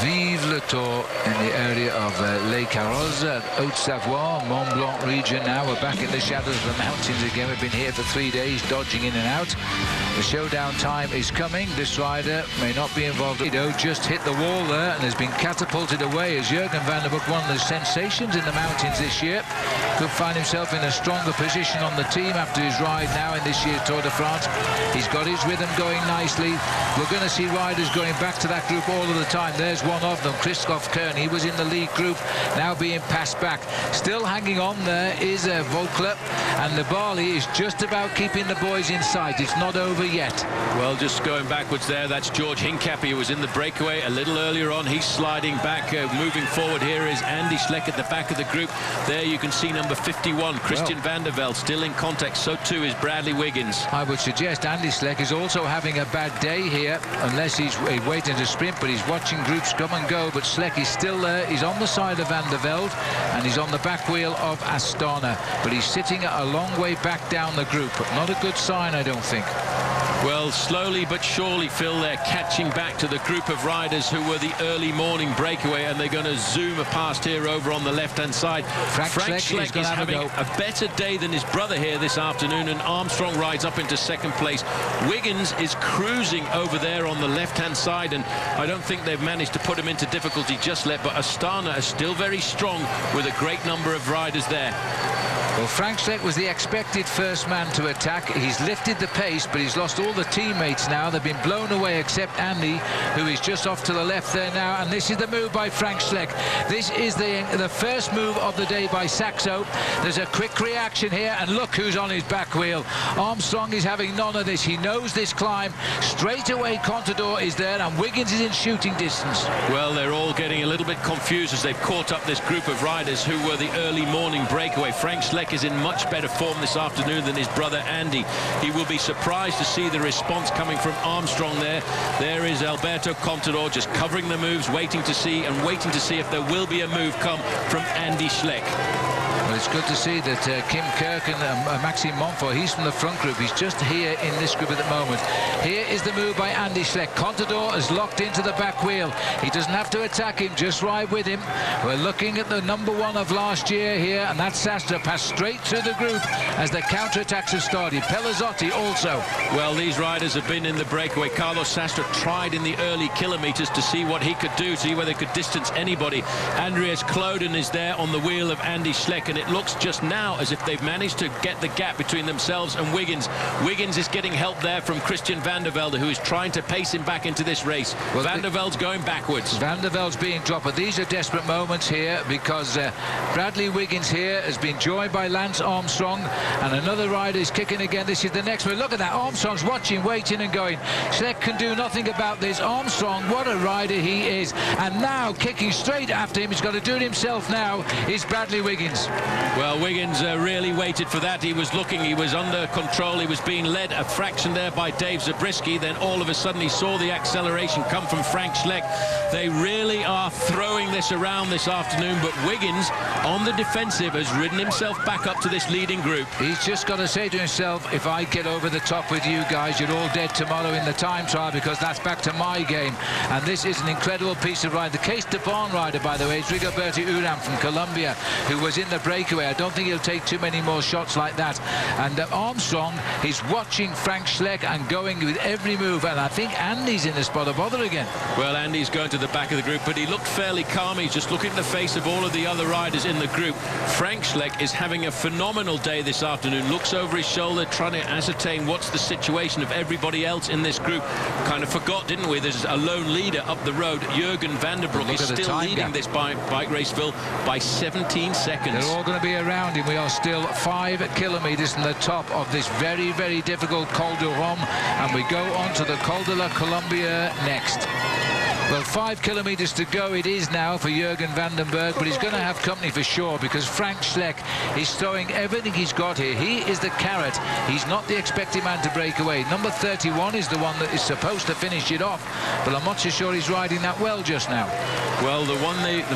Vive le Tour in the area of Les Carrozes, Haute-Savoie, Mont Blanc region. Now we're back in the shadows of the mountains again. We've been here for 3 days, dodging in and out. The showdown time is coming. This rider may not be involved. Just hit the wall there and has been catapulted away as Jürgen van den Broek, one of the sensations in the mountains this year, could find himself in a stronger position on the team after his ride now in this year's Tour de France. He's got his rhythm going nicely. We're going to see riders going back to that group all of the time. There's one of them, Christoph Kern. He was in the lead group, now being passed back. Still hanging on there is Volkler, and Nibali is just about keeping the boys in sight. It's not over yet. Well, just going backwards there, that's George Hincapie, who was in the breakaway a little earlier on. He's sliding back. Moving forward here is Andy Schleck at the back of the group. There you can see number 51, Christian van der Velde, still in contact. So too is Bradley Wiggins. I would suggest Andy Schleck is also having a bad day here, unless he's waiting to sprint, but he's watching groups come and go. But Schleck is still there. He's on the side of van der Velde, and he's on the back wheel of Astana, but he's sitting a long way back down the group. Not a good sign, I don't think. Well, slowly but surely, Phil, they're catching back to the group of riders who were the early morning breakaway, and they're going to zoom past here over on the left-hand side. Frank Schleck is having a better day than his brother here this afternoon, and Armstrong rides up into second place. Wiggins is cruising over there on the left-hand side, and I don't think they've managed to put him into difficulty just yet, but Astana is still very strong with a great number of riders there. Well, Frank Schleck was the expected first man to attack. He's lifted the pace, but he's lost all the teammates now. They've been blown away except Andy, who is just off to the left there now. And this is the move by Frank Schleck. This is the first move of the day by Saxo. There's a quick reaction here, and look who's on his back wheel. Armstrong is having none of this. He knows this climb. Straight away, Contador is there, and Wiggins is in shooting distance. Well, they're all getting a little bit confused as they've caught up this group of riders who were the early morning breakaway. Frank Schleck is in much better form this afternoon than his brother Andy. He will be surprised to see the response coming from Armstrong there. There is Alberto Contador just covering the moves, waiting to see if there will be a move come from Andy Schleck. Well, it's good to see that Kim Kirk and Maxime Montfort, he's from the front group. He's just here in this group at the moment. Here is the move by Andy Schleck. Contador is locked into the back wheel. He doesn't have to attack him, just ride with him. We're looking at the #1 of last year here, and that's Sastre passed straight through the group as the counter-attacks have started. Pelazzotti also. Well, these riders have been in the breakaway. Carlos Sastre tried in the early kilometres to see what he could do, see whether he could distance anybody. Andreas Kloden is there on the wheel of Andy Schleck, and it looks just now as if they've managed to get the gap between themselves and Wiggins. Wiggins is getting help there from Christian van der Velde, who is trying to pace him back into this race. Well, van der Velde's going backwards. Van der Velde's being dropped, but these are desperate moments here because Bradley Wiggins here has been joined by Lance Armstrong, and another rider is kicking again. This is the next one. Look at that. Armstrong's watching, waiting and going. Schleck can do nothing about this. Armstrong, what a rider he is. And now kicking straight after him, he's got to do it himself now, is Bradley Wiggins. Well, Wiggins really waited for that. He was looking, he was under control, he was being led a fraction there by Dave Zabriskie. Then all of a sudden he saw the acceleration come from Frank Schleck. They really are throwing this around this afternoon, but Wiggins on the defensive has ridden himself back up to this leading group. He's just got to say to himself, if I get over the top with you guys, you're all dead tomorrow in the time trial, because that's back to my game. And this is an incredible piece of ride. The Case de Bon rider, by the way, is Rigoberto Urán from Colombia, who was in the breakaway. I don't think he'll take too many more shots like that. And Armstrong is watching Frank Schleck and going with every move, and I think Andy's in the spot of bother again. Well, Andy's going to the back of the group, but he looked fairly calm. He's just looking at the face of all of the other riders in the group. Frank Schleck is having a phenomenal day this afternoon. Looks over his shoulder, trying to ascertain what's the situation of everybody else in this group. Kind of forgot, didn't we? There's a lone leader up the road. Jürgen van der Broek is still leading this bike race, Phil, by 17 seconds. They're all going to be around him. We are still 5 kilometres from the top of this very, very difficult Col de Rome, and we go on to the Col de la Colombia next. Well, 5 kilometres to go it is now for Jürgen van den Berg, but he's going to have company for sure, because Frank Schleck is throwing everything he's got here. He is the carrot. He's not the expected man to break away. Number 31 is the one that is supposed to finish it off, but I'm not so sure he's riding that well just now. Well, the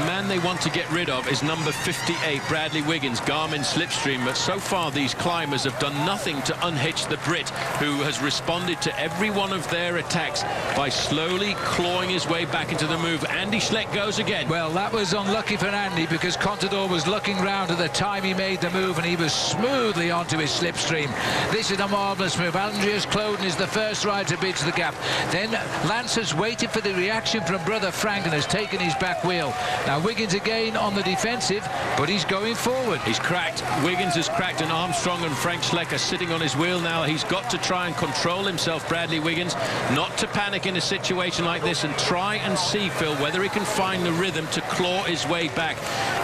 man they want to get rid of is number 58, Bradley Wiggins, Garmin Slipstream. But so far, these climbers have done nothing to unhitch the Brit, who has responded to every one of their attacks by slowly clawing his way back into the move. Andy Schleck goes again. Well, that was unlucky for Andy, because Contador was looking round at the time he made the move, and he was smoothly onto his slipstream. This is a marvellous move. Andreas Kloden is the first rider to bridge the gap. Then Lance has waited for the reaction from brother Frank and has taken his back wheel. Now Wiggins again on the defensive, but he's going forward. He's cracked. Wiggins is cracked, and Armstrong and Frank Schleck are sitting on his wheel now. He's got to try and control himself, Bradley Wiggins, not to panic in a situation like this, and try and see, Phil, whether he can find the rhythm to claw his way back.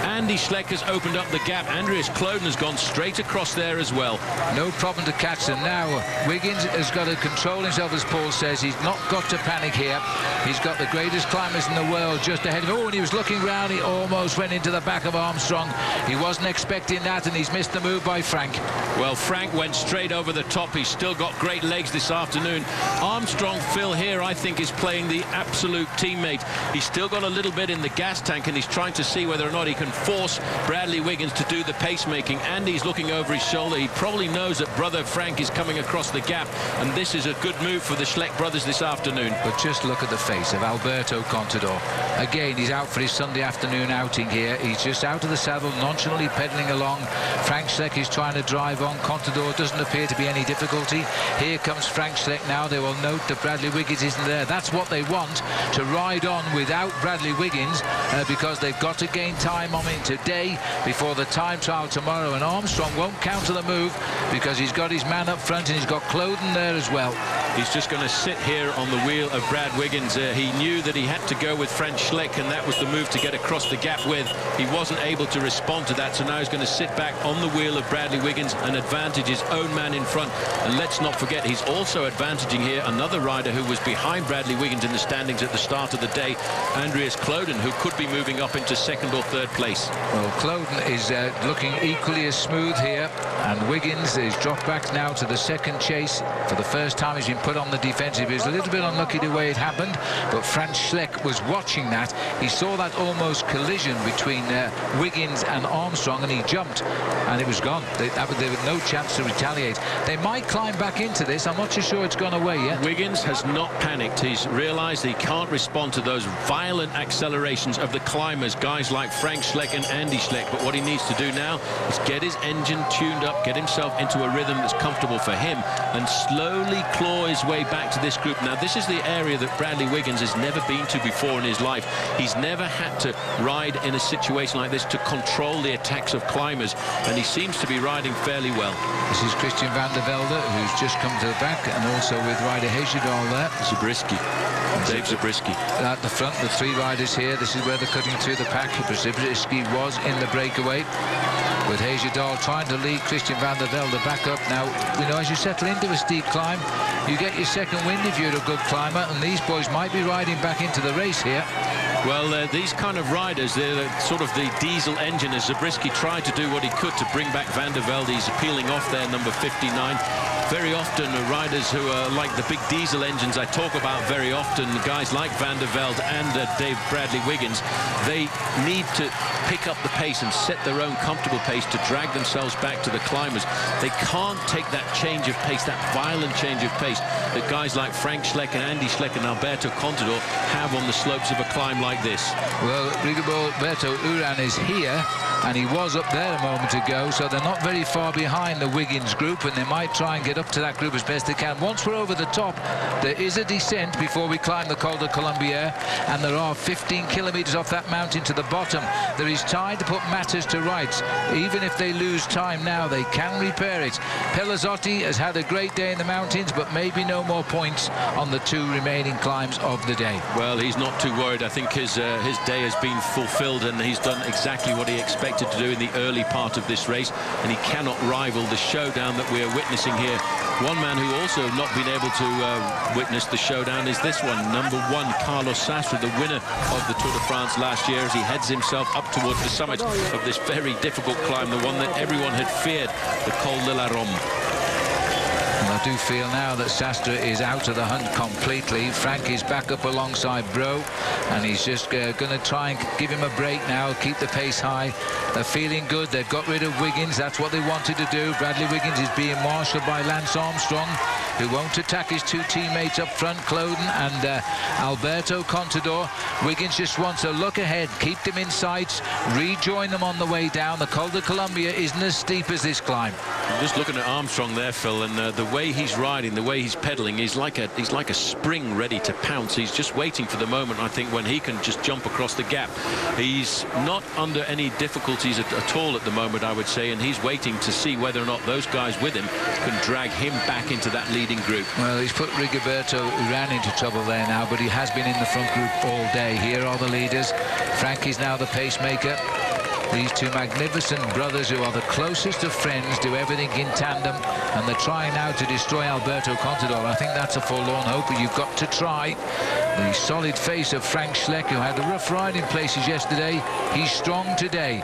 Andy Schleck has opened up the gap. Andreas Kloden has gone straight across there as well. No problem to catch them. Now Wiggins has got to control himself, as Paul says. He's not got to panic here. He's got the greatest climbers in the world just ahead of him. Oh, and he was looking round. He almost went into the back of Armstrong. He wasn't expecting that, and he's missed the move by Frank. Well, Frank went straight over the top. He's still got great legs this afternoon. Armstrong, Phil, here, I think, is playing the absolute teammate. He's still got a little bit in the gas tank, and he's trying to see whether or not he can force Bradley Wiggins to do the pacemaking. Andy's looking over his shoulder. He probably knows that brother Frank is coming across the gap, and this is a good move for the Schleck brothers this afternoon. But just look at the face of Alberto Contador. Again, he's out for his Sunday afternoon outing here. He's just out of the saddle, nonchalantly pedaling along. Frank Schleck is trying to drive on. Contador doesn't appear to be any difficulty. Here comes Frank Schleck now. They will note that Bradley Wiggins isn't there. That's what they want, to ride on without Bradley Wiggins, because they've got to gain time on him today before the time trial tomorrow. And Armstrong won't counter the move because he's got his man up front and he's got Cloden there as well. He's just going to sit here on the wheel of Brad Wiggins. He knew that he had to go with Frank Schleck, and that was the move to get across the gap with. He wasn't able to respond to that, so now he's going to sit back on the wheel of Bradley Wiggins and advantage his own man in front. And let's not forget, he's also advantaging here another rider who was behind Bradley Wiggins in the standings at the start of the day, Andreas Cloden, who could be moving up into second or third place. Well, Cloden is looking equally as smooth here, and Wiggins is dropped back now to the second chase. For the first time he's been put on the defensive. He was a little bit unlucky the way it happened, but Frank Schleck was watching that. He saw that almost collision between Wiggins and Armstrong, and he jumped, and it was gone. They had no chance to retaliate. They might climb back into this. I'm not too sure it's gone away yet. Wiggins has not panicked. He's realized he can't respond to those violent accelerations of the climbers, guys like Frank Schleck and Andy Schleck. But what he needs to do now is get his engine tuned up, get himself into a rhythm that's comfortable for him, and slowly claw his way back to this group. Now, this is the area that Bradley Wiggins has never been to before in his life. He's never had to ride in a situation like this to control the attacks of climbers, and he seems to be riding fairly well. This is Christian van der Velde, who's just come to the back, and also with rider Hejjedal there. Zabriskie. Dave Zabriskie. At the front, the three riders here. This is where they're cutting through the pack. Zabriskie was in the breakaway, with Hejjedal trying to lead Christian van der Velde back up. Now, you know, as you settle into a steep climb, you get your second wind if you're a good climber, and these boys might be riding back into the race here. Well, these kind of riders, they're sort of the diesel engine, as Zabriskie tried to do what he could to bring back van der Velde. He's peeling off there, number 59. Very often, riders who are like the big diesel engines I talk about very often, guys like van der Velde and Dave Bradley Wiggins, they need to pick up the pace and set their own comfortable pace to drag themselves back to the climbers. They can't take that change of pace, that violent change of pace that guys like Frank Schleck and Andy Schleck and Alberto Contador have on the slopes of a climb like this. Well, Rigoberto Urán is here, and he was up there a moment ago, so they're not very far behind the Wiggins group, and they might try and get up to that group as best they can. Once we're over the top, there is a descent before we climb the Col de Colombière, and there are 15 kilometers off that mountain to the bottom. There is time to put matters to rights. Even if they lose time now, they can repair it. Pelazzotti has had a great day in the mountains, but maybe no more points on the two remaining climbs of the day. Well, he's not too worried. I think his day has been fulfilled, and he's done exactly what he expected to do in the early part of this race, and he cannot rival the showdown that we are witnessing here. One man who also not been able to witness the showdown is this one, number 1, Carlos Sastre, the winner of the Tour de France last year, as he heads himself up towards the summit of this very difficult climb, the one that everyone had feared, the Col de la Rome. And I do feel now that Sastre is out of the hunt completely. Frank is back up alongside Bro, and he's just going to try and give him a break now, keep the pace high. They're feeling good. They've got rid of Wiggins. That's what they wanted to do. Bradley Wiggins is being marshalled by Lance Armstrong, who won't attack his two teammates up front, Cloden and Alberto Contador. Wiggins just wants to look ahead, keep them in sight, rejoin them on the way down. The Col de Colombière isn't as steep as this climb. I'm just looking at Armstrong there, Phil, and the way he's riding, the way he's pedaling, he's like a spring ready to pounce. He's just waiting for the moment, I think, when he can just jump across the gap. He's not under any difficulties at all at the moment, I would say, and he's waiting to see whether or not those guys with him can drag him back into that leading group. Well, he's put Rigoberto Urán into trouble there now, but he has been in the front group all day. Here are the leaders. Frank is now the pacemaker. These two magnificent brothers, who are the closest of friends, do everything in tandem, and they're trying now to destroy Alberto Contador. I think that's a forlorn hope, but you've got to try. The solid face of Frank Schleck, who had a rough ride in places yesterday, he's strong today.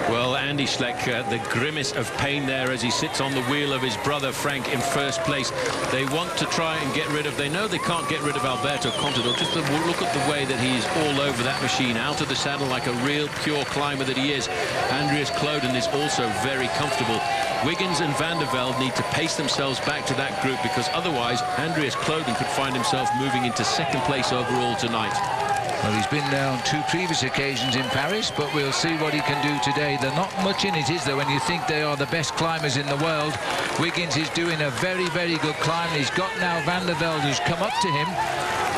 Well, Andy Schleck, the grimace of pain there as he sits on the wheel of his brother Frank in first place. They want to try and get rid of, they know they can't get rid of Alberto Contador. Just look at the way that he's all over that machine, out of the saddle like a real pure climber that he is. Andreas Klöden is also very comfortable. Wiggins and Van der Velde need to pace themselves back to that group, because otherwise Andreas Klöden could find himself moving into second place overall tonight. Well, he's been there on 2 previous occasions in Paris, but we'll see what he can do today. They're not much in it, is there, when you think they are the best climbers in the world. Wiggins is doing a very, very good climb. He's got now Van der Velde, who's come up to him,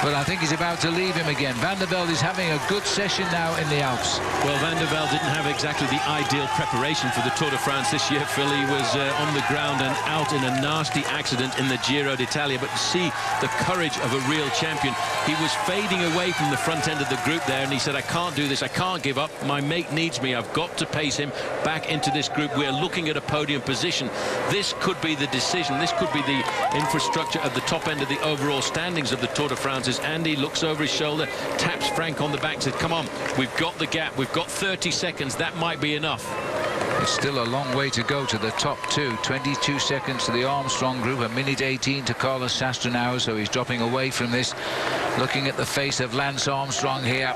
but I think he's about to leave him again. Van der Velde is having a good session now in the Alps. Well, Van der Velde didn't have exactly the ideal preparation for the Tour de France this year, Phil. He was on the ground and out in a nasty accident in the Giro d'Italia, but to see the courage of a real champion. He was fading away from the front end of the group there, and he said, I can't do this, I can't give up, my mate needs me, I've got to pace him back into this group. We're looking at a podium position. This could be the decision, this could be the infrastructure at the top end of the overall standings of the Tour de France. As Andy looks over his shoulder, taps Frank on the back, said, come on, we've got the gap, we've got 30 seconds, that might be enough. It's still a long way to go to the top 2. 22 seconds to the Armstrong group, 1:18 to Carlos Sastre now, so he's dropping away from this. Looking at the face of Lance Armstrong here.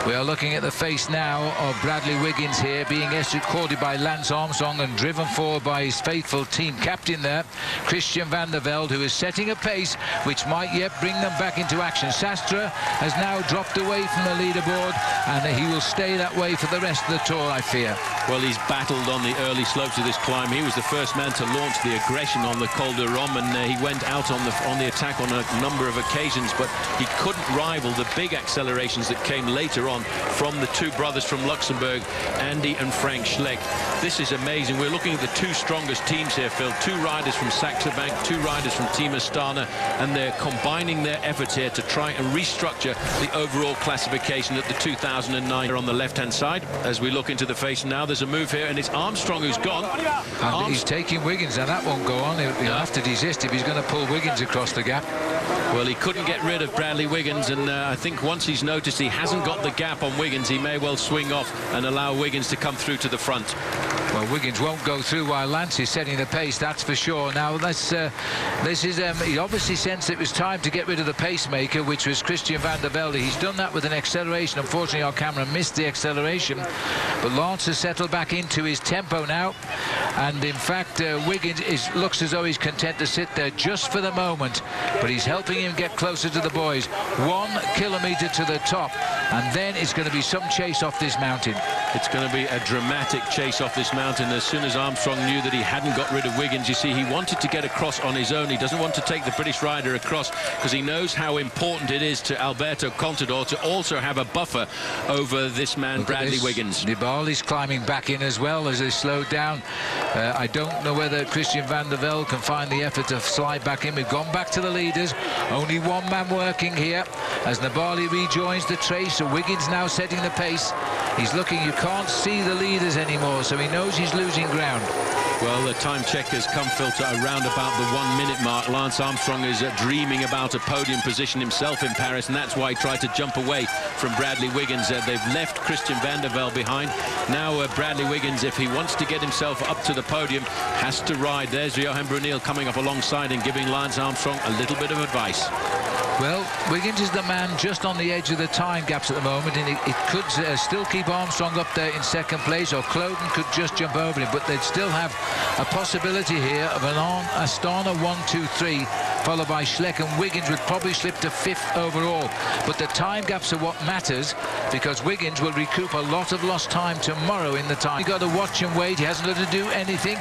We are looking at the face now of Bradley Wiggins here, being escorted by Lance Armstrong and driven forward by his faithful team captain there, Christian Van der Velde, who is setting a pace which might yet bring them back into action. Sastre has now dropped away from the leaderboard, and he will stay that way for the rest of the Tour, I fear. Well, he's battled on the early slopes of this climb. He was the first man to launch the aggression on the Col de Rome, and he went out on the attack on a number of occasions, but he couldn't rival the big accelerations that came later on from the 2 brothers from Luxembourg, Andy and Frank Schleck. This is amazing. We're looking at the 2 strongest teams here, Phil. 2 riders from Saxo Bank, 2 riders from Team Astana, and they're combining their efforts here to try and restructure the overall classification at the 2009 on the left-hand side. As we look into the face now, there's a move here, and it's Armstrong who's gone. And he's taking Wiggins, and that won't go on. He'll have to desist if he's going to pull Wiggins across the gap. Well, he couldn't get rid of Bradley Wiggins, and I think once he's noticed he hasn't got the gap on Wiggins, he may well swing off and allow Wiggins to come through to the front. Well, Wiggins won't go through while Lance is setting the pace, that's for sure. Now, he obviously sensed it was time to get rid of the pacemaker, which was Christian Van der Velde. He's done that with an acceleration. Unfortunately, our camera missed the acceleration, but Lance has settled back into his tempo now, and in fact, Wiggins looks as though he's content to sit there just for the moment, but he's helping him get closer to the boys. 1 kilometre to the top, and then it's going to be some chase off this mountain. It's going to be a dramatic chase off this mountain. As soon as Armstrong knew that he hadn't got rid of Wiggins, you see, he wanted to get across on his own. He doesn't want to take the British rider across, because he knows how important it is to Alberto Contador to also have a buffer over this man, Bradley Wiggins. Nibali's climbing back in as well as they slowed down. I don't know whether Christian Van der Velde can find the effort to slide back in. We've gone back to the leaders. Only 1 man working here as Nibali rejoins the trace. So Wiggins now setting the pace. He's looking, you can't see the leaders anymore, so he knows he's losing ground. Well, the time check has come, filter around about the 1 minute mark. Lance Armstrong is dreaming about a podium position himself in Paris, and that's why he tried to jump away from Bradley Wiggins. They've left Christian Van der Velde behind. Now Bradley Wiggins, if he wants to get himself up to the podium, has to ride. There's Johan Brunel coming up alongside and giving Lance Armstrong a little bit of advice. Well, Wiggins is the man just on the edge of the time gaps at the moment, and it could still keep Armstrong up there in second place, or Klöden could just jump over him, but they'd still have a possibility here of an Astana 1-2-3, followed by Schleck, and Wiggins would probably slip to 5th overall. But the time gaps are what matters, because Wiggins will recoup a lot of lost time tomorrow in the time. You've got to watch and wait. He hasn't got to do anything,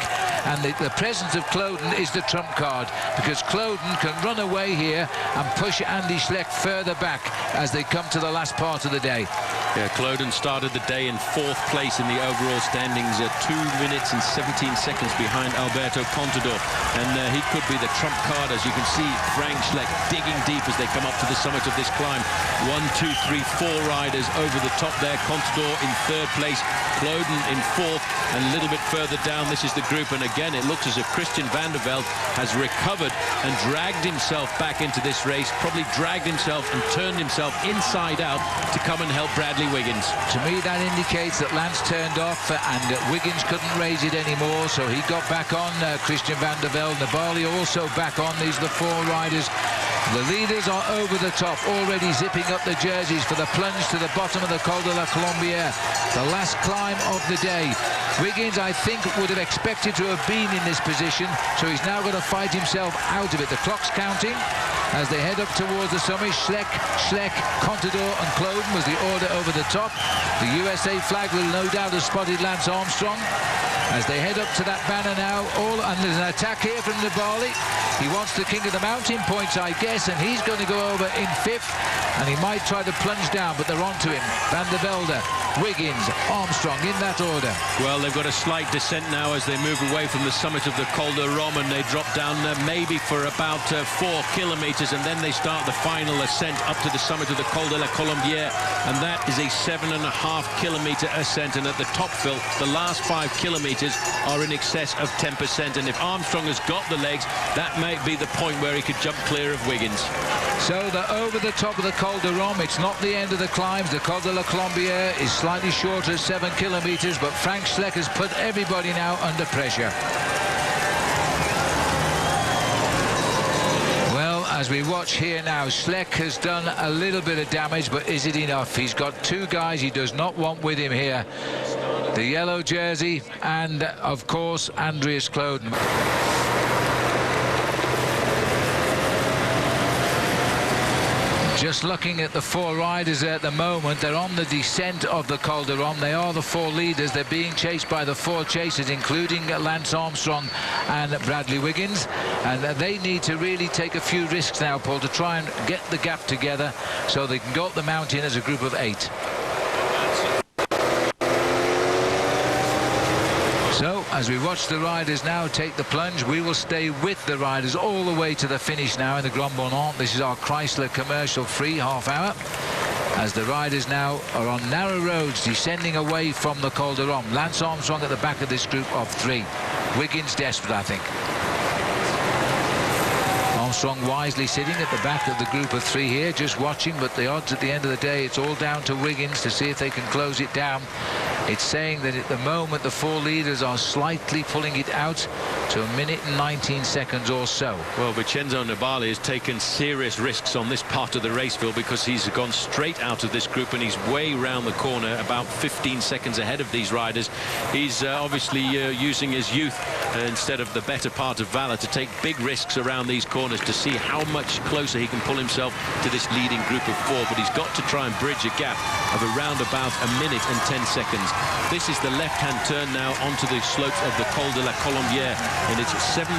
and the presence of Klöden is the trump card, because Klöden can run away here and push Andy Schleck further back as they come to the last part of the day. Yeah, Klöden started the day in 4th place in the overall standings, 2 minutes and 17 seconds behind Alberto Contador, and he could be the trump card. As you can see, Frank Schleck digging deep as they come up to the summit of this climb. 1, 2, 3, 4 riders over the top there. Contador in 3rd place, Klöden in 4th, and a little bit further down, this is the group, and again it looks as if Christian Van der Velde has recovered and dragged himself back into this race, probably dragged himself and turned himself inside out to come and help Bradley Bradley Wiggins. To me, that indicates that Lance turned off and Wiggins couldn't raise it anymore, so he got back on. Christian van der Velde, Nibali also back on. These are the four riders. The leaders are over the top, already zipping up the jerseys for the plunge to the bottom of the Col de la Colombière, the last climb of the day. Wiggins, I think, would have expected to have been in this position, so he's now got to fight himself out of it. The clock's counting as they head up towards the summit. Schleck, Contador and Kloden was the order over the top. The USA flag will no doubt have spotted Lance Armstrong as they head up to that banner now. And there's an attack here from Nibali. He wants the King of the Mountain points, I guess, and he's going to go over in fifth, and he might try to plunge down, but they're onto him. Van der Velde, Wiggins, Armstrong in that order. Well, they've got a slight descent now as they move away from the summit of the Col de Rome, and they drop down maybe for about 4 kilometers, and then they start the final ascent up to the summit of the Col de la Colombière, and that is a 7.5 kilometer ascent. And at the top, Phil, the last 5 kilometers are in excess of 10%, and if Armstrong has got the legs, that may be the point where he could jump clear of Wiggins. So they're over the top of the Col de Rome. It's not the end of the climbs. The Col de la Colombière is slightly shorter, 7 kilometers, but Frank Schleck has put everybody now under pressure. Well, as we watch here now, Schleck has done a little bit of damage, but is it enough? He's got 2 guys he does not want with him here. The yellow jersey and, of course, Andreas Kloden. Just looking at the 4 riders at the moment, they're on the descent of the Col de Rome. They are the 4 leaders. They're being chased by the 4 chasers, including Lance Armstrong and Bradley Wiggins. And they need to really take a few risks now, Paul, to try and get the gap together so they can go up the mountain as a group of 8. So, as we watch the riders now take the plunge, we will stay with the riders all the way to the finish now in the Grand Bonnant. This is our Chrysler commercial free half hour, as the riders now are on narrow roads descending away from the Col de Rome. Lance Armstrong at the back of this group of 3. Wiggins desperate, I think. Armstrong wisely sitting at the back of the group of 3 here, just watching, but the odds at the end of the day, it's all down to Wiggins to see if they can close it down. It's saying that at the moment the 4 leaders are slightly pulling it out to 1 minute and 19 seconds or so. Well, Vincenzo Nibali has taken serious risks on this part of the race, Phil, because he's gone straight out of this group and he's way round the corner, about 15 seconds ahead of these riders. He's obviously using his youth instead of the better part of valor to take big risks around these corners to see how much closer he can pull himself to this leading group of 4, but he's got to try and bridge a gap of around about 1 minute and 10 seconds. This is the left-hand turn now onto the slopes of the Col de la Colombière, and it's 7.5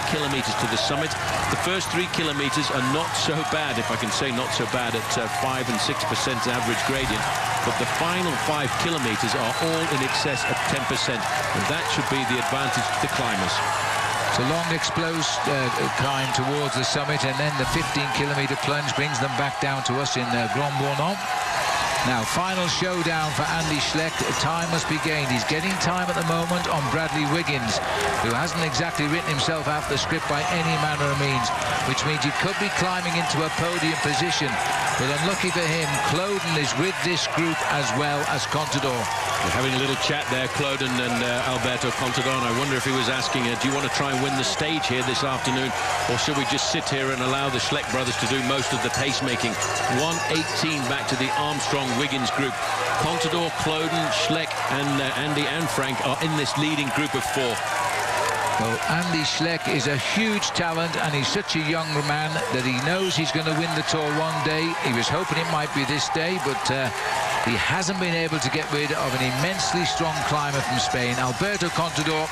kilometers to the summit. The first 3 kilometers are not so bad, if I can say not so bad, at 5 and 6% average gradient, but the final 5 kilometers are all in excess of 10%, and that should be the advantage to the climbers. It's a long, explosive climb towards the summit, and then the 15-kilometer plunge brings them back down to us in Grand Bonnant. Now, final showdown for Andy Schleck. Time must be gained. He's getting time at the moment on Bradley Wiggins, who hasn't exactly written himself out the script by any manner of means, which means he could be climbing into a podium position. But unlucky for him, Kloden is with this group as well as Contador. They're having a little chat there, Kloden and Alberto Contador, and I wonder if he was asking, do you want to try and win the stage here this afternoon, or should we just sit here and allow the Schleck brothers to do most of the pacemaking? 1:18 back to the Armstrong-Wiggins group. Contador, Kloden, Schleck and Andy and Frank are in this leading group of 4. Well, Andy Schleck is a huge talent, and he's such a young man that he knows he's going to win the Tour one day. He was hoping it might be this day, but he hasn't been able to get rid of an immensely strong climber from Spain. Alberto Contador,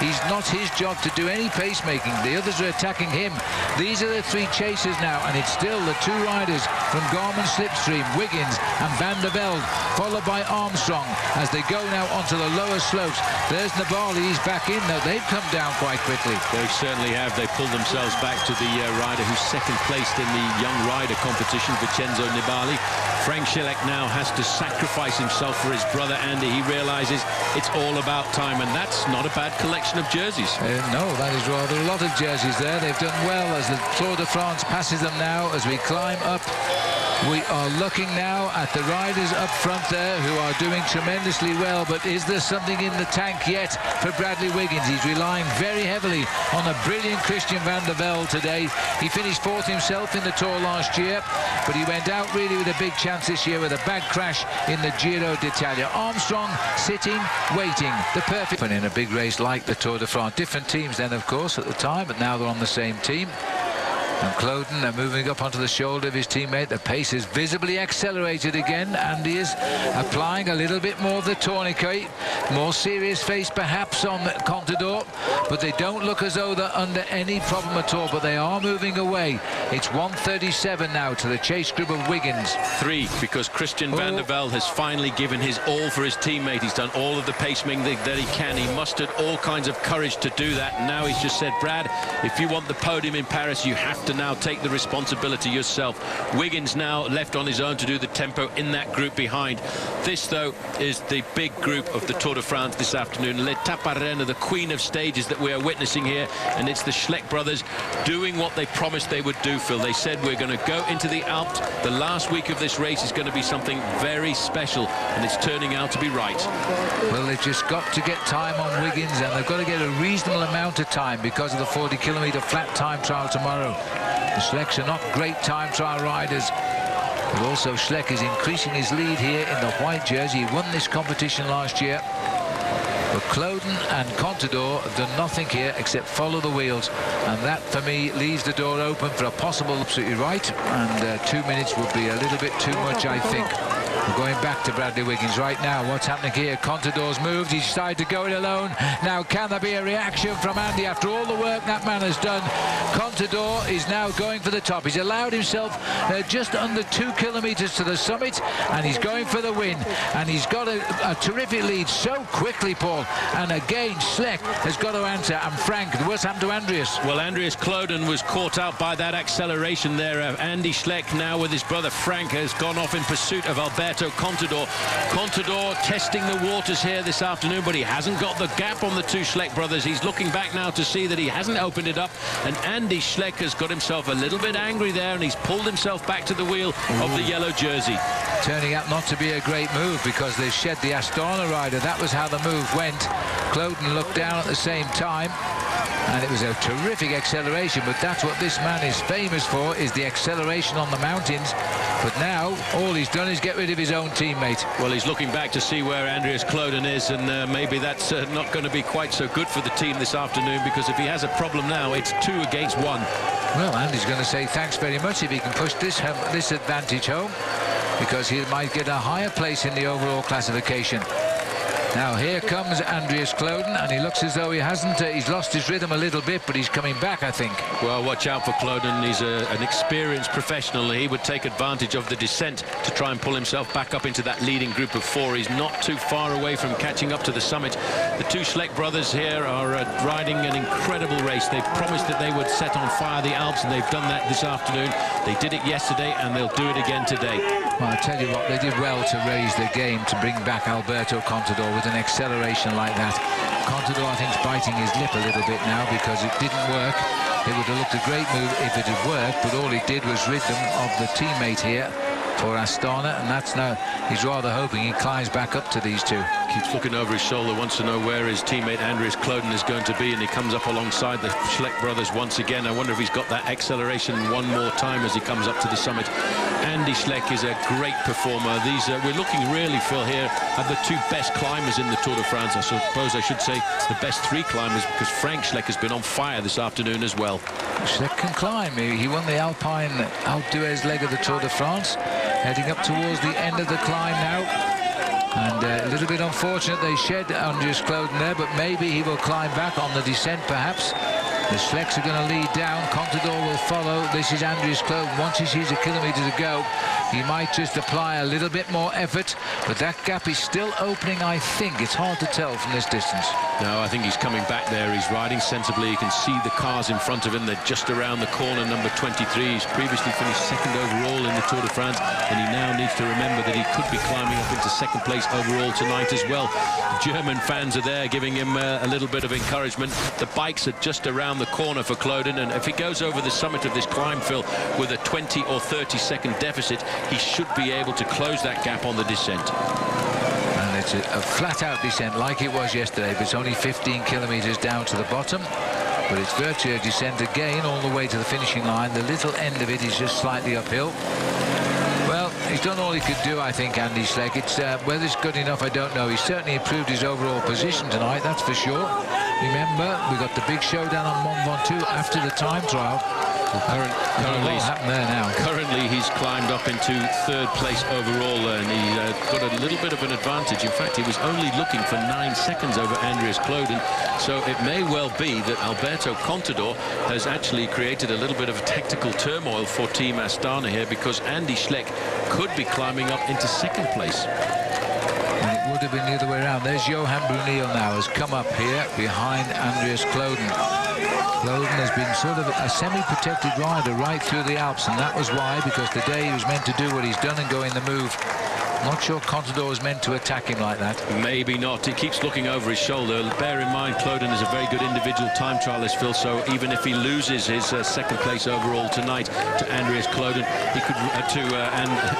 he's not his job to do any pacemaking. The others are attacking him. These are the 3 chasers now, and it's still the 2 riders from Garmin Slipstream, Wiggins and Van der Velde, followed by Armstrong as they go now onto the lower slopes. There's Nibali, he's back in though. They've come down quite quickly. They certainly have. They pulled themselves back to the rider who's second placed in the young rider competition, Vincenzo Nibali. Frank Schleck now has to sacrifice himself for his brother Andy. He realizes it's all about time, and that's not a bad collection of jerseys. No, that is rather a lot of jerseys there. They've done well as the Tour de France passes them now as we climb up We are looking now at the riders up front there who are doing tremendously well, but is there something in the tank yet for Bradley Wiggins? He's relying very heavily on a brilliant Christian van der Velde today. He finished fourth himself in the Tour last year, but he went out really with a big chance this year with a bad crash in the Giro d'Italia. Armstrong sitting, waiting, the perfect in a big race like the Tour de France. Different teams then, of course, at the time, but now they're on the same team. And Cloden moving up onto the shoulder of his teammate. The pace is visibly accelerated again, and he is applying a little bit more of the tourniquet. More serious face perhaps on Contador, but they don't look as though they're under any problem at all, but they are moving away. It's 1:37 now to the chase group of Wiggins. 3, because Christian van der Velde has finally given his all for his teammate. He's done all of the pacemaking that he can. He mustered all kinds of courage to do that, and now he's just said, Brad, if you want the podium in Paris, you have to now take the responsibility yourself. Wiggins now left on his own to do the tempo in that group behind. This, though, is the big group of the Tour de France this afternoon. L'Étape Arena, the queen of stages that we are witnessing here, and it's the Schleck brothers doing what they promised they would do, Phil. They said we're going to go into the Alps. The last week of this race is going to be something very special, and it's turning out to be right. Well, they've just got to get time on Wiggins, and they've got to get a reasonable amount of time because of the 40-kilometre flat time trial tomorrow. The Schlecks are not great time trial riders, but also Schleck is increasing his lead here in the white jersey. He won this competition last year. But Cloden and Contador have done nothing here except follow the wheels, and that for me leaves the door open for a possible. Absolutely right, and 2 minutes would be a little bit too much, I think. We're going back to Bradley Wiggins right now. What's happening here? Contador's moved. He's decided to go it alone. Now, can there be a reaction from Andy after all the work that man has done? Contador is now going for the top. He's allowed himself just under 2 kilometres to the summit, and he's going for the win. And he's got a terrific lead so quickly, Paul. And again, Schleck has got to answer. And Frank, what's happened to Andreas? Well, Andreas Cloden was caught out by that acceleration there. Andy Schleck now with his brother Frank has gone off in pursuit of Alberto Contador. Contador testing the waters here this afternoon, but he hasn't got the gap on the two Schleck brothers. He's looking back now to see that he hasn't opened it up, and Andy Schleck has got himself a little bit angry there, and he's pulled himself back to the wheel of the yellow jersey. Turning out not to be a great move because they shed the Astana rider. That was how the move went. Cloden looked down at the same time, and it was a terrific acceleration, but that's what this man is famous for, is the acceleration on the mountains. But now all he's done is get rid of his own teammate. Well, he's looking back to see where Andreas Cloden is, and maybe that's not going to be quite so good for the team this afternoon, because if he has a problem now, it's 2 against 1. Well, Andy's going to say thanks very much if he can push this advantage home, because he might get a higher place in the overall classification. Now here comes Andreas Cloden, and he looks as though he hasn't. He's lost his rhythm a little bit, but he's coming back, I think. Well, watch out for Cloden. He's an experienced professional. He would take advantage of the descent to try and pull himself back up into that leading group of 4. He's not too far away from catching up to the summit. The two Schleck brothers here are riding an incredible race. They've promised that they would set on fire the Alps, and they've done that this afternoon. They did it yesterday, and they'll do it again today. Well, I tell you what, they did well to raise the game to bring back Alberto Contador with an acceleration like that. Contador, I think, is biting his lip a little bit now because it didn't work. It would have looked a great move if it had worked, but all he did was rid them of the teammate here for Astana, and that's now, he's rather hoping he climbs back up to these two. Keeps looking over his shoulder, wants to know where his teammate Andreas Cloden is going to be, and he comes up alongside the Schleck brothers once again. I wonder if he's got that acceleration one more time as he comes up to the summit. Andy Schleck is a great performer. We're looking really, Phil, here at the 2 best climbers in the Tour de France. I suppose I should say the best 3 climbers, because Frank Schleck has been on fire this afternoon as well. Schleck can climb. He won the Alpine Alpe d'Huez leg of the Tour de France, heading up towards the end of the climb now. And a little bit unfortunate they shed Andreas Cloden there, but maybe he will climb back on the descent perhaps. The Schlecks are going to lead down. Contador will follow. This is Andreas Cloden. Once he sees a kilometre to go, he might just apply a little bit more effort, but that gap is still opening, I think. It's hard to tell from this distance. No, I think he's coming back there. He's riding sensibly. You can see the cars in front of him. They're just around the corner, number 23. He's previously finished 2nd overall in the Tour de France, and he now needs to remember that he could be climbing up into 2nd place overall tonight as well. German fans are there giving him a little bit of encouragement. The bikes are just around around the corner for Clodin, and if he goes over the summit of this climb, Phil, with a 20 or 30-second deficit, he should be able to close that gap on the descent. And it's a flat-out descent like it was yesterday, but it's only 15 kilometres down to the bottom. But it's virtually a descent again all the way to the finishing line. The little end of it is just slightly uphill. Well, he's done all he could do, I think, Andy Schleck. It's whether it's good enough, I don't know. He's certainly improved his overall position tonight, that's for sure. Remember, we got the big showdown on Mont Ventoux after the time trial. Currently, he's climbed up into 3rd place overall, and he got a little bit of an advantage. In fact, he was only looking for 9 seconds over Andreas Clodin. So it may well be that Alberto Contador has actually created a little bit of a tactical turmoil for Team Astana here, because Andy Schleck could be climbing up into 2nd place. And it would have been the other way around. There's Johan Bruneel now, has come up here behind Andreas Clodin. Clodin has been sort of a semi-protected rider right through the Alps, and that was why, because the day he was meant to do what he's done and go in the move, I'm not sure Contador was meant to attack him like that. Maybe not. He keeps looking over his shoulder. Bear in mind, Clodin is a very good individual time trialist, Phil, so even if he loses his 2nd place overall tonight to Andreas Clodin, he could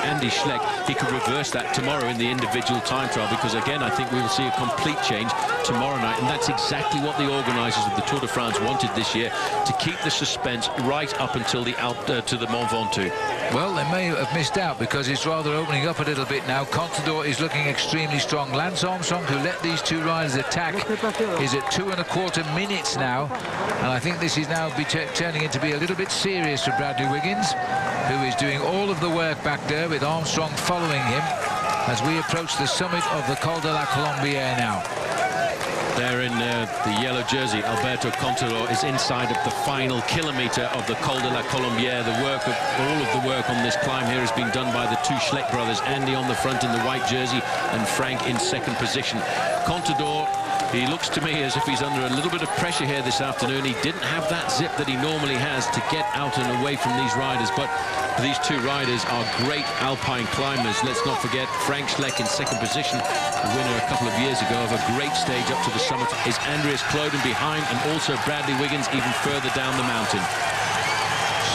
Andy Schleck, he could reverse that tomorrow in the individual time trial, because again, I think we will see a complete change tomorrow night, and that's exactly what the organisers of the Tour de France wanted this year, to keep the suspense right up until the to the Mont Ventoux. Well, they may have missed out, because it's rather opening up a little bit now. Contador is looking extremely strong. Lance Armstrong, who let these two riders attack, is at 2¼ minutes now, and I think this is now turning into be a little bit serious for Bradley Wiggins, who is doing all of the work back there with Armstrong following him as we approach the summit of the Col de la Colombière now. There in the yellow jersey, Alberto Contador is inside of the final kilometre of the Col de la Colombière. All of the work on this climb here has been done by the two Schleck brothers, Andy on the front in the white jersey and Frank in 2nd position. Contador, he looks to me as if he's under a little bit of pressure here this afternoon. He didn't have that zip that he normally has to get out and away from these riders, but these two riders are great alpine climbers. Let's not forget Frank Schleck in 2nd position, the winner a couple of years ago of a great stage up to the summit, is Andreas Clodin behind, and also Bradley Wiggins even further down the mountain.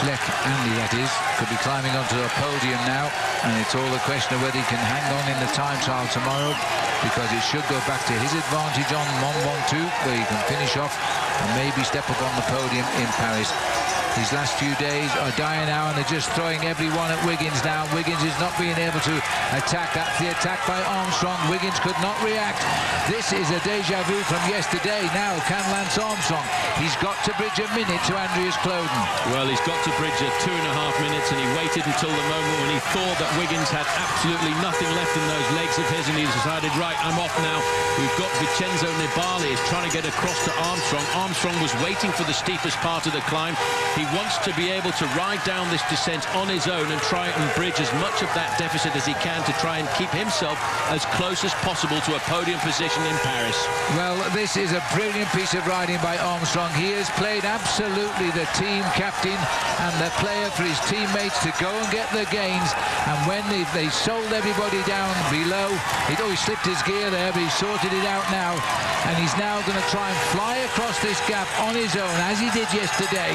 Schleck, Andy that is, could be climbing onto a podium now, and it's all a question of whether he can hang on in the time trial tomorrow, because it should go back to his advantage on Mont Ventoux, where he can finish off and maybe step up on the podium in Paris. These last few days are dying now, and they're just throwing everyone at Wiggins now. Wiggins is not being able to attack. That's the attack by Armstrong. Wiggins could not react. This is a deja vu from yesterday. Now, can Lance Armstrong? He's got to bridge a minute to Andreas Clodin. Well, he's got to bridge a 2.5 minutes, and he waited until the moment when he thought that Wiggins had absolutely nothing left in those legs of his, and he decided, right, I'm off now. We've got Vincenzo Nibali is trying to get across to Armstrong. Armstrong was waiting for the steepest part of the climb. He wants to be able to ride down this descent on his own and try and bridge as much of that deficit as he can to try and keep himself as close as possible to a podium position in Paris. Well, this is a brilliant piece of riding by Armstrong. He has played absolutely the team captain and the player for his teammates to go and get the gains, and when they sold everybody down below, he slipped his gear there, but he sorted it out now, and he's now going to try and fly across this gap on his own, as he did yesterday.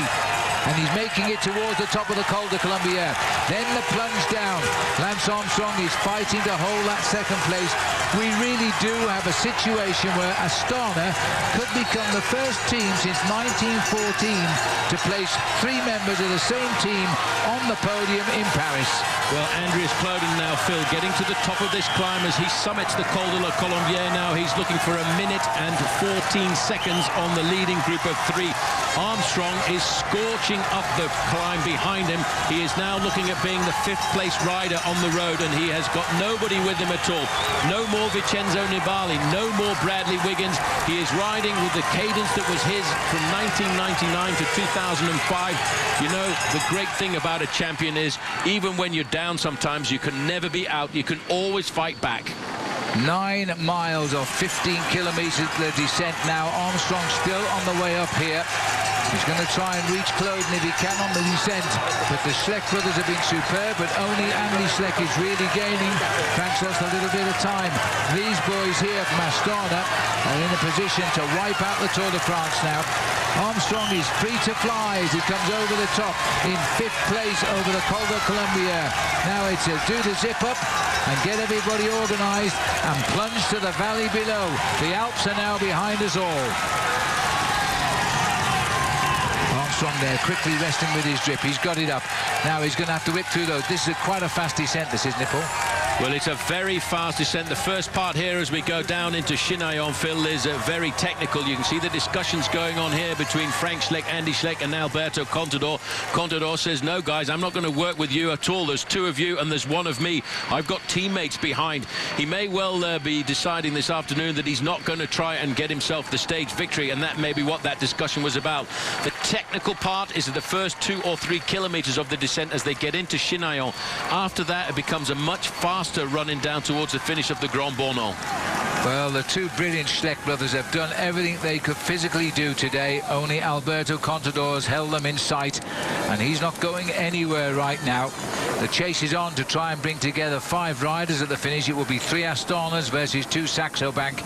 And he's making it towards the top of the Col de Colombière. Then the plunge down. Lance Armstrong is fighting to hold that 2nd place. We really do have a situation where Astana could become the first team since 1914 to place 3 members of the same team on the podium in Paris. Well, Andreas Clodin now, Phil, getting to the top of this climb as he summits the Col de la Colombière now. He's looking for 1 minute and 14 seconds on the leading group of 3. Armstrong is scorching up the climb behind him. He is now looking at being the 5th place rider on the road, and he has got nobody with him at all. No more Vincenzo Nibali, no more Bradley Wiggins. He is riding with the cadence that was his from 1999 to 2005. You know, the great thing about a champion is, even when you're down sometimes, you can never be out. You can always fight back. 9 miles or 15 kilometres the descent now. Armstrong still on the way up here. He's going to try and reach Kloden if he can on the descent, but the Schleck brothers have been superb, but only Andy Schleck is really gaining. Frank's lost a little bit of time. These boys here from Astana are in a position to wipe out the Tour de France now. Armstrong is free to fly as he comes over the top in 5th place over the Col de Colombier. Now it's do the zip up and get everybody organised and plunge to the valley below. The Alps are now behind us all. Armstrong there, quickly resting with his drip. He's got it up. Now he's going to have to whip through those. This is quite a fast descent, this, isn't it, Paul? Well, it's a very fast descent. The first part here as we go down into Chinaillon, Phil, is very technical. You can see the discussions going on here between Frank Schleck, Andy Schleck and Alberto Contador. Contador says, no, guys, I'm not going to work with you at all. There's 2 of you and there's 1 of me. I've got teammates behind. He may well be deciding this afternoon that he's not going to try and get himself the stage victory, and that may be what that discussion was about. The technical part is the first 2 or 3 kilometres of the descent as they get into Chinaillon. After that, it becomes a much faster running down towards the finish of the Grand Bornand. Well, the 2 brilliant Schleck brothers have done everything they could physically do today. Only Alberto Contador has held them in sight, and he's not going anywhere right now. The chase is on to try and bring together 5 riders at the finish. It will be 3 Astanas versus 2 Saxo Bank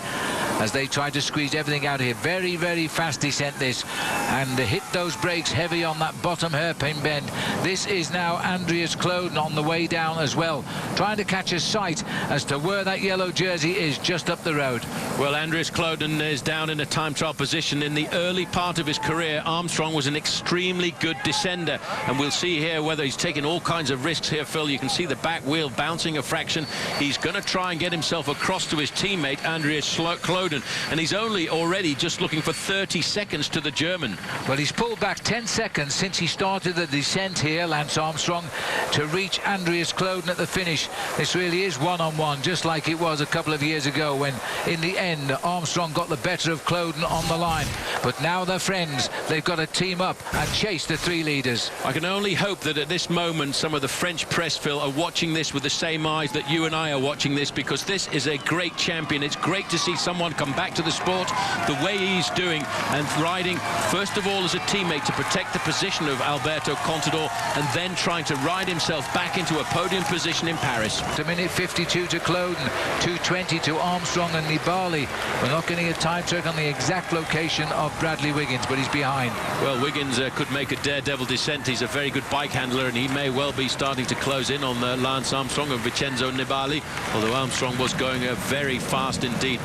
as they try to squeeze everything out of here. Very, very fast descent this, and hit those brakes heavy on that bottom hairpin bend. This is now Andreas Kloden on the way down as well, trying to catch a sight as to where that yellow jersey is just up the road. Well, Andreas Kloden is down in a time trial position. In the early part of his career, Armstrong was an extremely good descender, and we'll see here whether he's taken all kinds of risks here, Phil. You can see the back wheel bouncing a fraction. He's going to try and get himself across to his teammate Andreas Kloden, and he's only already just looking for 30 seconds to the German. Well, he's pulled back 10 seconds since he started the descent here, Lance Armstrong, to reach Andreas Kloden at the finish. This really is one-on-one, just like it was a couple of years ago when, in the end, Armstrong got the better of Kloden on the line. But now they're friends. They've got to team up and chase the 3 leaders. I can only hope that at this moment some of the French press, Phil, are watching this with the same eyes that you and I are watching this, because this is a great champion. It's great to see someone come back to the sport the way he's doing, and riding first of all as a teammate to protect the position of Alberto Contador, and then trying to ride himself back into a podium position in Paris. A minute 52 to Kloden, 2:20 to Armstrong and Nibali. We're not getting a time check on the exact location of Bradley Wiggins, but he's behind. Well, Wiggins could make a daredevil descent. He's a very good bike handler, and he may well be starting to close in on Lance Armstrong and Vincenzo Nibali, although Armstrong was going very fast indeed.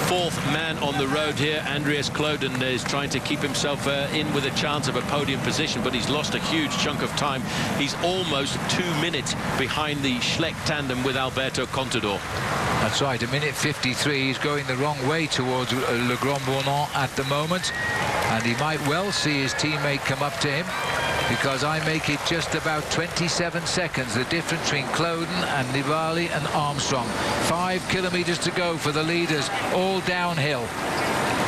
4th man on the road here. Andreas Kloden is trying to keep himself in with a chance of a podium position, but he's lost a huge chunk of time. He's almost 2 minutes behind the Schleck tandem with Alberto Contador. That's right, a minute 53. He's going the wrong way towards Le Grand Bornand at the moment, and he might well see his teammate come up to him, because I make it just about 27 seconds, the difference between Kloden and Nibali and Armstrong. 5 kilometres to go for the leaders, all downhill.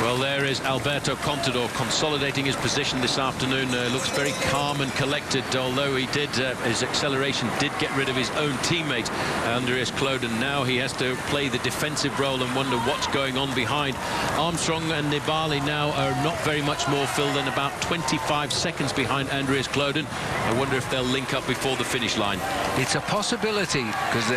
Well, there is Alberto Contador consolidating his position this afternoon. Looks very calm and collected, although he did his acceleration did get rid of his own teammate Andreas Kloden. Now he has to play the defensive role and wonder what's going on behind. Armstrong and Nibali now are not very much more, Phil, than about 25 seconds behind Andreas Kloden. I wonder if they'll link up before the finish line. It's a possibility, because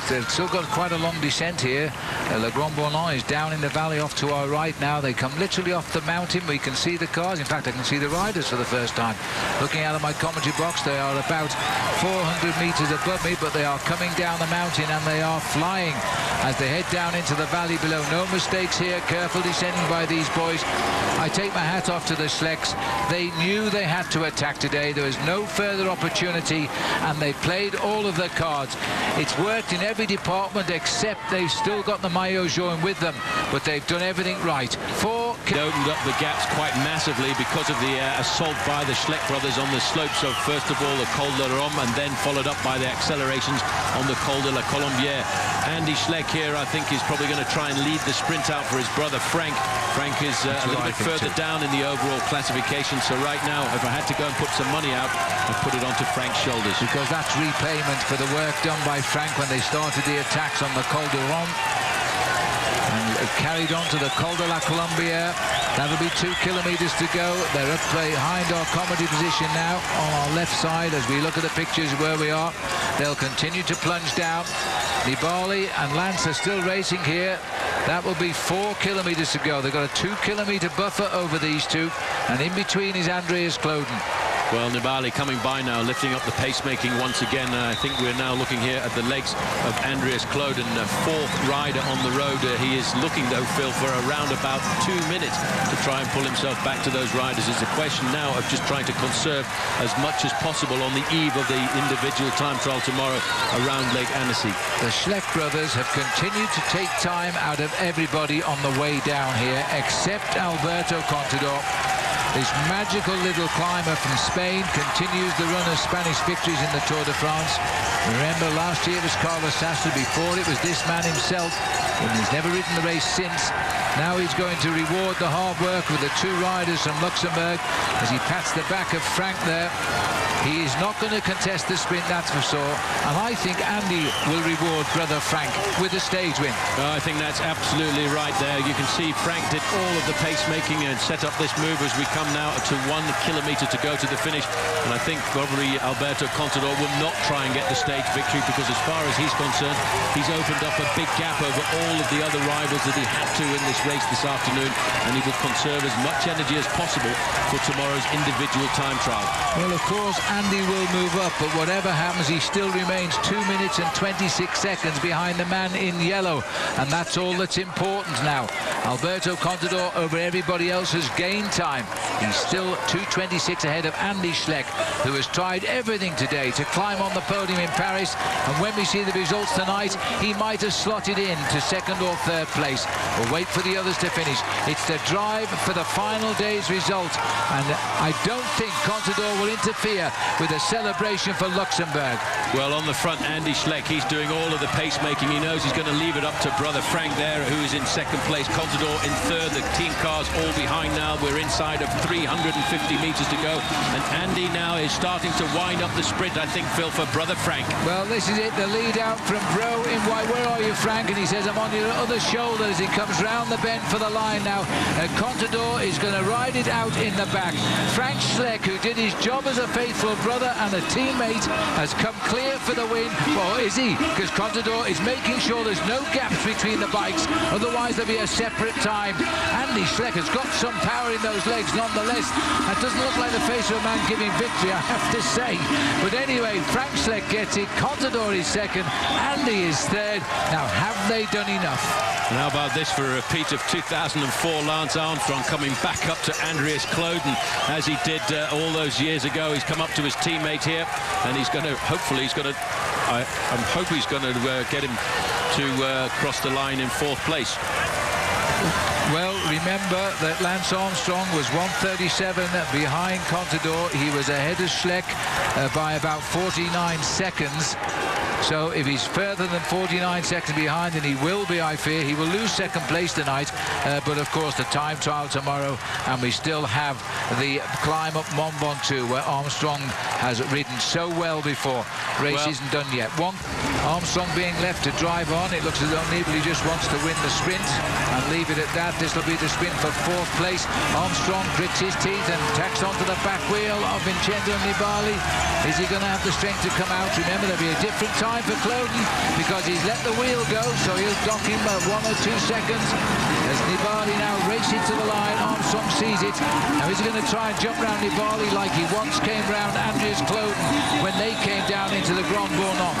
they've still got quite a long descent here. Le Grand Bornand is down in the valley off to our right now. They come literally off the mountain. We can see the cars. In fact, I can see the riders for the first time. Looking out of my commentary box, they are about 400 meters above me, but they are coming down the mountain, and they are flying as they head down into the valley below. No mistakes here. Careful descending by these boys. I take my hat off to the Schlecks. They knew they had to attack today. There was no further opportunity, and they played all of their cards. It's worked in every department, except they've still got the maillot jaune with them, but they've done everything right. They opened up the gaps quite massively because of the assault by the Schleck brothers on the slopes of, first of all, the Col de Rome, and then followed up by the accelerations on the Col de la Colombière. Andy Schleck here, I think, is probably going to try and lead the sprint out for his brother Frank. Frank is a little bit further down in the overall classification, so right now, if I had to go and put some money out, I'd put it onto Frank's shoulders. Because that's repayment for the work done by Frank when they started the attacks on the Col de Rome. carried on to the Col de la Colombia. That'll be 2 kilometers to go. They're up behind our comedy position now on our left side as we look at the pictures where we are. They'll continue to plunge down. Nibali and Lance are still racing here. That will be 4 kilometers to go. They've got a 2 kilometer buffer over these two, and in between is Andreas Klöden. Well, Nibali coming by now, lifting up the pacemaking once again. I think we're now looking here at the legs of Andreas Klöden, a 4th rider on the road. He is looking, though, Phil, for around about 2 minutes to try and pull himself back to those riders. It's a question now of just trying to conserve as much as possible on the eve of the individual time trial tomorrow around Lake Annecy. The Schleck brothers have continued to take time out of everybody on the way down here, except Alberto Contador. This magical little climber from Spain continues the run of Spanish victories in the Tour de France. Remember, last year it was Carlos Sastre. Before it was this man himself, and he's never ridden the race since. Now he's going to reward the hard work with the 2 riders from Luxembourg as he pats the back of Frank there. He is not going to contest the sprint, that's for sure. And I think Andy will reward brother Frank with a stage win. I think that's absolutely right there. You can see Frank did all of the pacemaking and set up this move as we come now to 1 kilometer to go to the finish. And I think probably Alberto Contador will not try and get the stage victory, because as far as he's concerned, he's opened up a big gap over all of the other rivals that he had to in this race this afternoon, and he will conserve as much energy as possible for tomorrow's individual time trial. Well, of course, Andy will move up, but whatever happens, he still remains 2 minutes and 26 seconds behind the man in yellow, and that's all that's important now. Alberto Contador over everybody else has gained time. He's still 2:26 ahead of Andy Schleck, who has tried everything today to climb on the podium in Paris, and when we see the results tonight, he might have slotted in to 2nd or 3rd place. We'll wait for the others to finish. It's the drive for the final day's result, and I don't think Contador will interfere with a celebration for Luxembourg. Well, on the front, Andy Schleck, he's doing all of the pacemaking. He knows he's going to leave it up to brother Frank there, who is in 2nd place. Contador in 3rd. The team cars all behind now. We're inside of 350 meters to go, and Andy now is starting to wind up the sprint, I think, Phil, for brother Frank. Well, this is it, the lead out from Bro in white. Where are you, Frank? And he says, I'm on your other shoulder as he comes round the bend for the line now. Contador is going to ride it out in the back. Frank Schleck, who did his job as a faithful brother and a teammate, has come clear for the win. Or is he? Because Contador is making sure there's no gaps between the bikes, otherwise there'll be a separate time. Andy Schleck has got some power in those legs nonetheless. That doesn't look like the face of a man giving victory, I have to say. But anyway, Frank Schleck gets it. Contador is 2nd. Andy is 3rd. Now, have they done enough? And how about this for a repeat of 2004? Lance Armstrong coming back up to Andreas Klöden as he did all those years ago. He's come up to his teammate here, and he's going to, hopefully, he's going to, I'm hoping he's going to get him to cross the line in 4th place. Well, remember that Lance Armstrong was 1:37 behind Contador. He was ahead of Schleck by about 49 seconds. So if he's further than 49 seconds behind, and he will be, I fear, he will lose 2nd place tonight. But of course, the time trial tomorrow, and we still have the climb up Mont Ventoux, where Armstrong has ridden so well before. Race isn't done yet. Armstrong being left to drive on. It looks as though Nibali just wants to win the sprint and leave it at that. This will be the sprint for 4th place. Armstrong grits his teeth and tacks onto the back wheel of Vincenzo Nibali. Is he going to have the strength to come out? Remember, there'll be a different time for Klöden because he's let the wheel go, so he'll dock him 1 or 2 seconds. As Nibali now races to the line, Armstrong sees it. Now is he going to try and jump round Nibali like he once came round Andreas Klöden when they came down into the Grand Bournon?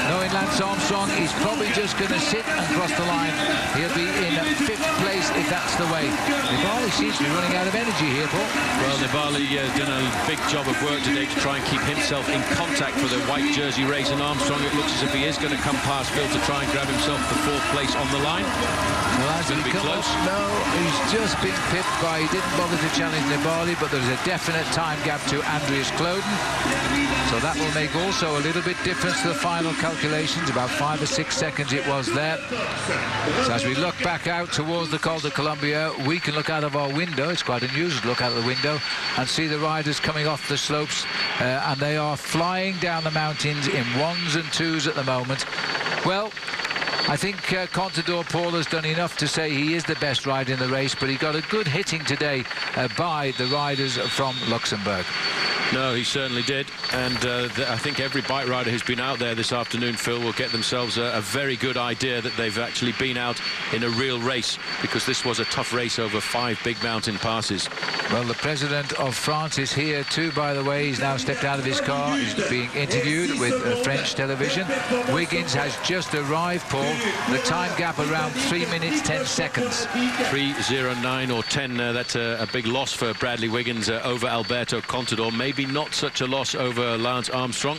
Knowing Lance Armstrong, he's probably just going to sit and cross the line. He'll be in 5th place if that's the way. Nibali seems to be running out of energy here, Paul. Well, Nibali has done a big job of work today to try and keep himself in contact for the white jersey race, and Armstrong, it looks as if he is going to come past Phil to try and grab himself the 4th place on the line. Well, it's going to be close. No, he's just been pipped by, he didn't bother to challenge Nibali, but there's a definite time gap to Andreas Klöden. So that will make also a little bit difference to the final calculations. About 5 or 6 seconds it was there. So as we look back out towards the Col de Colombia, we can look out of our window. It's quite unusual to look out of the window and see the riders coming off the slopes, and they are flying down the mountains in 1s and 2s at the moment. Well, I think Contador Paul has done enough to say he is the best rider in the race, but he got a good hitting today by the riders from Luxembourg. No, he certainly did. And I think every bike rider who's been out there this afternoon, Phil, will get themselves a very good idea that they've actually been out in a real race, because this was a tough race over 5 big mountain passes. Well, the president of France is here too, by the way. He's now stepped out of his car. He's being interviewed with French television. Wiggins has just arrived, Paul. The time gap around 3 minutes 10 seconds. 3:09 or 10. That's a big loss for Bradley Wiggins over Alberto Contador. Maybe not such a loss over Lance Armstrong.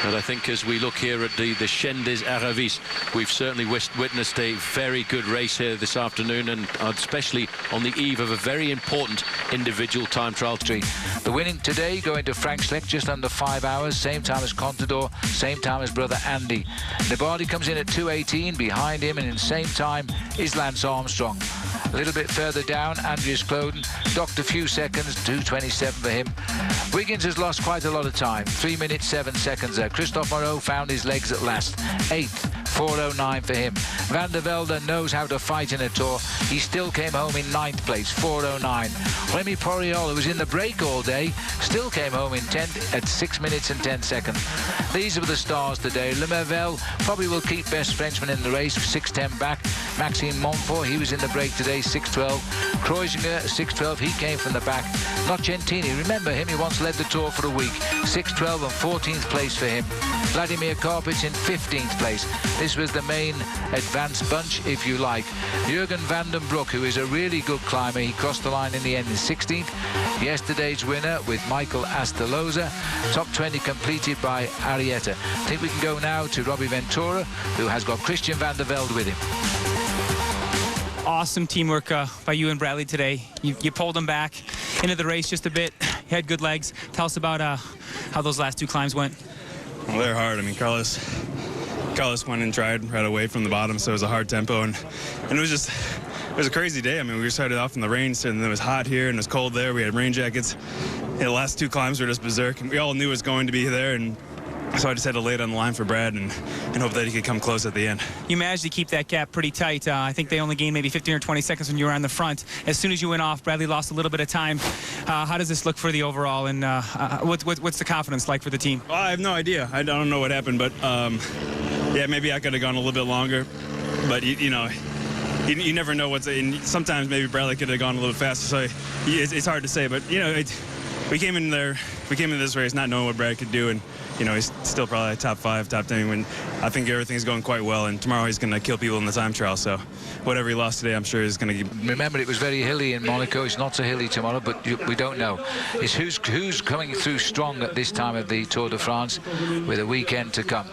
But I think as we look here at the Chaîne des Aravis, we've certainly witnessed a very good race here this afternoon, and especially on the eve of a very important individual time trial. The winning today going to Frank Schleck, just under 5 hours, same time as Contador, same time as brother Andy. Nibali comes in at 2:18, behind him, and in the same time is Lance Armstrong. A little bit further down, Andreas Kloden docked a few seconds, 2:27 for him. Wiggins has lost quite a lot of time, 3 minutes 7 seconds there. Christophe Moreau found his legs at last, 8th. 4:09 for him. Van der Velde knows how to fight in a Tour. He still came home in 9th place, 4:09. Remy Poriol, who was in the break all day, still came home in 10th at 6 minutes and 10 seconds. These are the stars today. Lemervel probably will keep best Frenchman in the race, 6:10 back. Maxime Montfort, he was in the break today, 6:12. Kreuziger, 6:12, he came from the back. Nocentini, remember him, he once led the Tour for a week, 6:12 and 14th place for him. Vladimir Karpitz in 15th place. This was the main advanced bunch, if you like. Jürgen van den Broek, who is a really good climber, he crossed the line in the end in 16th. Yesterday's winner with Michael Astaloza. Top 20 completed by Arietta. I think we can go now to Robbie Ventura, who has got Christian van der Velde with him. Awesome teamwork by you and Bradley today. You pulled him back into the race just a bit. You had good legs. Tell us about how those last 2 climbs went. Well, they're hard. I mean, Carlos went and tried right away from the bottom, so it was a hard tempo, and it was a crazy day. I mean, we started off in the rain, and it was hot here and it was cold there. We had rain jackets. The last 2 climbs were just berserk, and we all knew it was going to be there, and so I just had to lay it on the line for Brad and hope that he could come close at the end. You managed to keep that gap pretty tight. I think they only gained maybe 15 or 20 seconds when you were on the front. As soon as you went off, Bradley lost a little bit of time. How does this look for the overall, and what's the confidence like for the team? Well, I have no idea. I don't know what happened, but yeah, maybe I could have gone a little bit longer. But, you know, you never know what's in. Sometimes maybe Bradley could have gone a little faster, so it's hard to say. But, you know, we came in this race not knowing what Brad could do, and you know, he's still probably top 5, top 10. When I think everything's going quite well, and tomorrow he's going to kill people in the time trial. So whatever he lost today, I'm sure he's going to. Remember, it was very hilly in Monaco. It's not so hilly tomorrow, but we don't know. It's who's coming through strong at this time of the Tour de France, with a weekend to come.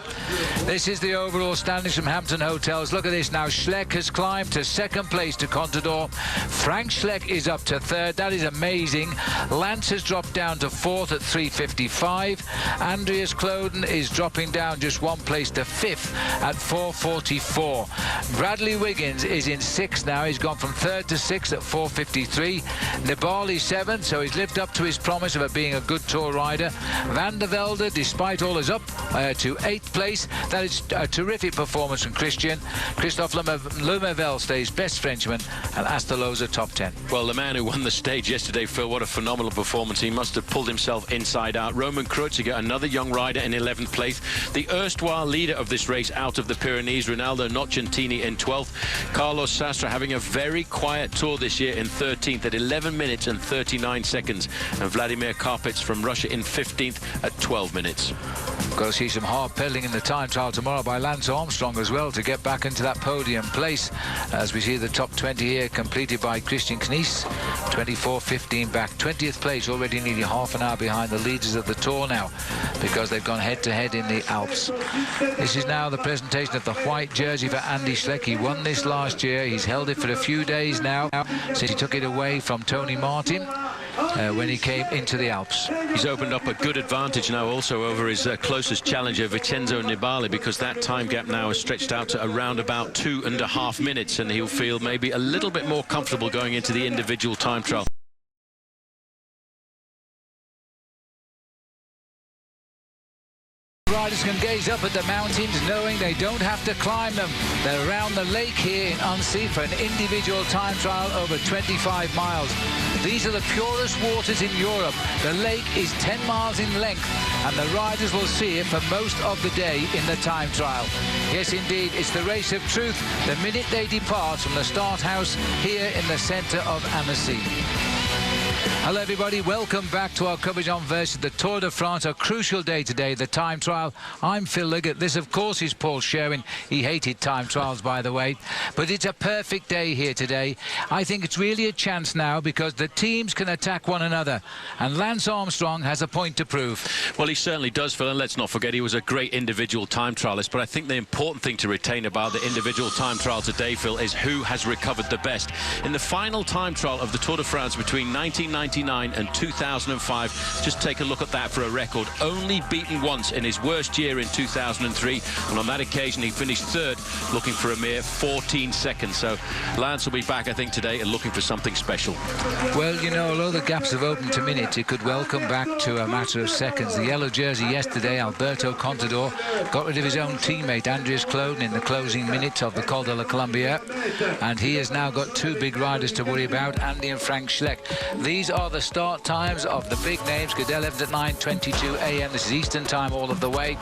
This is the overall standings from Hampton Hotels. Look at this now. Schleck has climbed to 2nd place to Contador. Frank Schleck is up to 3rd. That is amazing. Lance has dropped down to 4th at 3:55. Andreas Kloden is dropping down just 1 place to 5th at 4:44. Bradley Wiggins is in 6th now. He's gone from 3rd to 6th at 4:53. Nibali 7th, so he's lived up to his promise of being a good Tour rider. Van der Velde, despite all, is up to 8th place. That is a terrific performance from Christian. Christophe Lemervel stays best Frenchman, and Astaloza top 10. Well, the man who won the stage yesterday, Phil, what a phenomenal performance. He must have pulled himself inside out. Roman Kreuziger, another young rider in 11th place. The erstwhile leader of this race out of the Pyrenees, Ronaldo Nocentini, in 12th. Carlos Sastre having a very quiet Tour this year in 13th at 11 minutes and 39 seconds. And Vladimir Karpitz from Russia in 15th at 12 minutes. Got to see some hard pedaling in the time trial tomorrow by Lance Armstrong as well to get back into that podium place. As we see the top 20 here completed by Christian Knies, 24:15 back. 20th place, already nearly half an hour behind the leaders of the Tour now, because they've gone head-to-head in the Alps. This is now the presentation of the white jersey for Andy Schleck. He won this last year. He's held it for a few days now since he took it away from Tony Martin when he came into the Alps. He's opened up a good advantage now also over his closest challenger, Vincenzo Nibali, because that time gap now is stretched out to around about 2.5 minutes, and he'll feel maybe a little bit more comfortable going into the individual time trial. riders can gaze up at the mountains knowing they don't have to climb them. They're around the lake here in Annecy for an individual time trial over 25 miles. These are the purest waters in Europe. The lake is 10 miles in length, and the riders will see it for most of the day in the time trial. Yes, indeed, it's the race of truth the minute they depart from the start house here in the centre of Annecy. Hello everybody, welcome back to our coverage on Versus the Tour de France, a crucial day today, the time trial. I'm Phil Liggett. This of course is Paul Sherwin. He hated time trials, by the way, but it's a perfect day here today. I think it's really a chance now because the teams can attack one another, and Lance Armstrong has a point to prove. Well, he certainly does, Phil, and let's not forget he was a great individual time trialist, but I think the important thing to retain about the individual time trial today, Phil, is who has recovered the best. In the final time trial of the Tour de France between 1999 and 2005, just take a look at that for a record. Only beaten once in his worst year in 2003, and on that occasion he finished third, looking for a mere 14 seconds. So Lance will be back, I think, today and looking for something special. Well, you know, although the gaps have opened to minutes, it could well come back to a matter of seconds. The yellow jersey yesterday, Alberto Contador, got rid of his own teammate Andreas Klöden in the closing minutes of the Col de la Colombière, and he has now got two big riders to worry about, Andy and Frank Schleck. These are the start times of the big names. Cadel Evans at 9:22 a.m. This is Eastern time all of the way.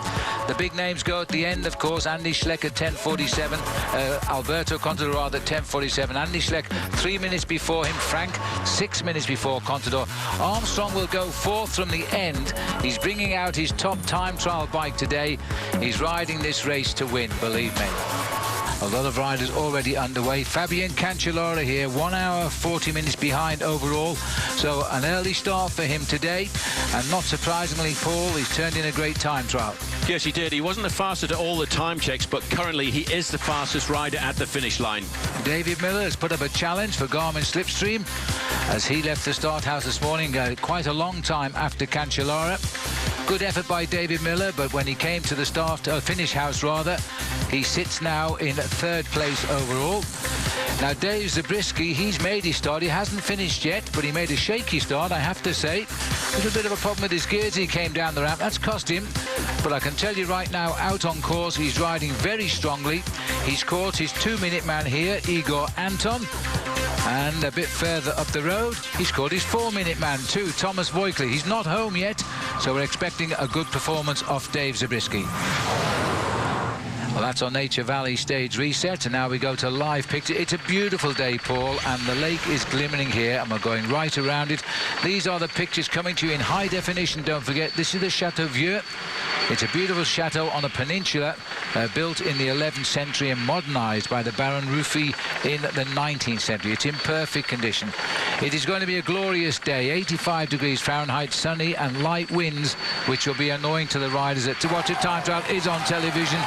The big names go at the end, of course. Andy Schleck at 10:47. Alberto Contador at 10:47. Andy Schleck 3 minutes before him. Frank 6 minutes before Contador. Armstrong will go fourth from the end. He's bringing out his top time trial bike today. He's riding this race to win, believe me. A lot of riders already underway. Fabian Cancellara here, 1 hour 40 minutes behind overall. So an early start for him today. And not surprisingly, Paul, he's turned in a great time trial. Yes, he did. He wasn't the fastest at all the time checks, but currently he is the fastest rider at the finish line. David Miller has put up a challenge for Garmin Slipstream as he left the start house this morning quite a long time after Cancellara. Good effort by David Miller, but when he came to the finish house rather, he sits now in third place overall. Now Dave Zabriskie, he's made his start. He hasn't finished yet, but he made a shaky start, I have to say. A little bit of a problem with his gears. He came down the ramp. That's cost him. But I can tell you right now, out on course, he's riding very strongly. He's caught his 2-minute man here, Igor Anton. And a bit further up the road, he's caught his 4-minute man too, Thomas Voigtli. He's not home yet, so we're expecting a good performance off Dave Zabriskie. Well, that's our Nature Valley stage reset, and now we go to live picture. It's a beautiful day, Paul, and the lake is glimmering here, and we're going right around it. These are the pictures coming to you in high definition. Don't forget, this is the Chateau Vieux. It's a beautiful chateau on a peninsula built in the 11th century and modernized by the Baron Ruffy in the 19th century. It's in perfect condition. It is going to be a glorious day, 85 degrees Fahrenheit, sunny and light winds, which will be annoying to the riders. To watch a time trial is on television.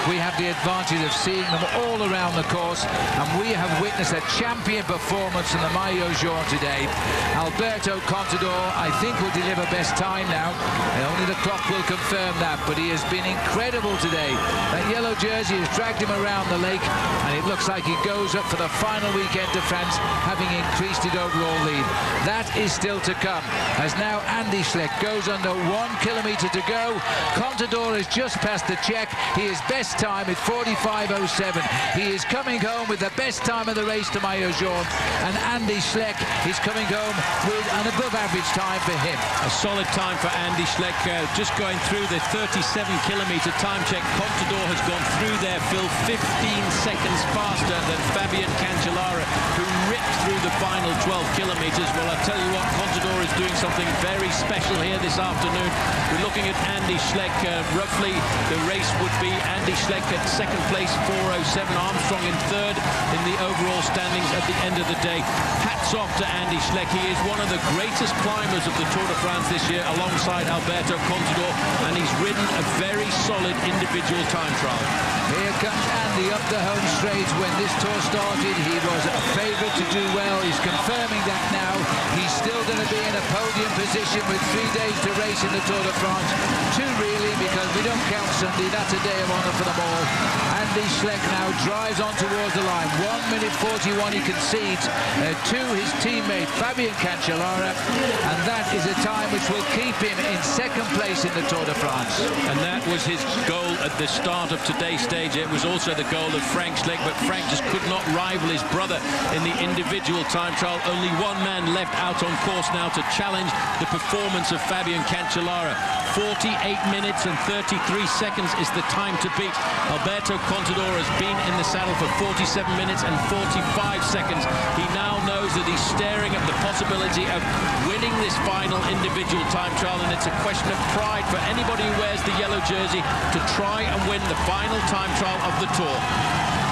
We have the advantage of seeing them all around the course, and we have witnessed a champion performance in the Maillot Jaune today. Alberto Contador, I think, will deliver best time now, and only the clock will confirm that, but he has been incredible today. That yellow jersey has dragged him around the lake, and it looks like he goes up for the final weekend de France, having increased his overall lead. That is still to come, as now Andy Schleck goes under 1 kilometre to go. Contador has just passed the check. He is best time at 45:07. He is coming home with the best time of the race to Maillot Jaune, and Andy Schleck is coming home with an above-average time for him. A solid time for Andy Schleck, just going through the 37-kilometre time check. Contador has gone through there, Phil, 15 seconds faster than Fabian Cancellara, who ripped through the final 12 kilometres. Well, I'll tell you what, Contador is doing something very special here this afternoon. We're looking at Andy Schleck. Roughly, the race would be Andy Schleck at second place, 4:07. Armstrong in third in the overall standings at the end of the day. Hats off to Andy Schleck. He is one of the greatest climbers of the Tour de France this year, alongside Alberto Contador, and he's ridden a very solid individual time trial. Here comes Andy up the home straight. When this tour started, he was a favourite to do well. He's confirming that now. He's still going to be in a podium position with 3 days to race in the Tour de France. 2 really, because we don't count Sunday. That's a day of honour for them all. Andy Schleck now drives on towards the line. 1 minute 41 he concedes to his teammate Fabian Cancellara, and that is a time which will keep him in second place in the Tour de France. And that was his goal at the start of today's stage. It was also the goal of Frank Schleck, but Frank just could not rival his brother in the individual time trial. Only one man left out on course now to challenge the performance of Fabian Cancellara. 48 minutes and 33 seconds is the time to beat. Alberto Contador has been in the saddle for 47 minutes and 45 seconds. He now knows that he's staring at the possibility of winning this final individual time trial, and it's a question of pride for anybody who wears the yellow jersey to try and win the final time trial of the Tour.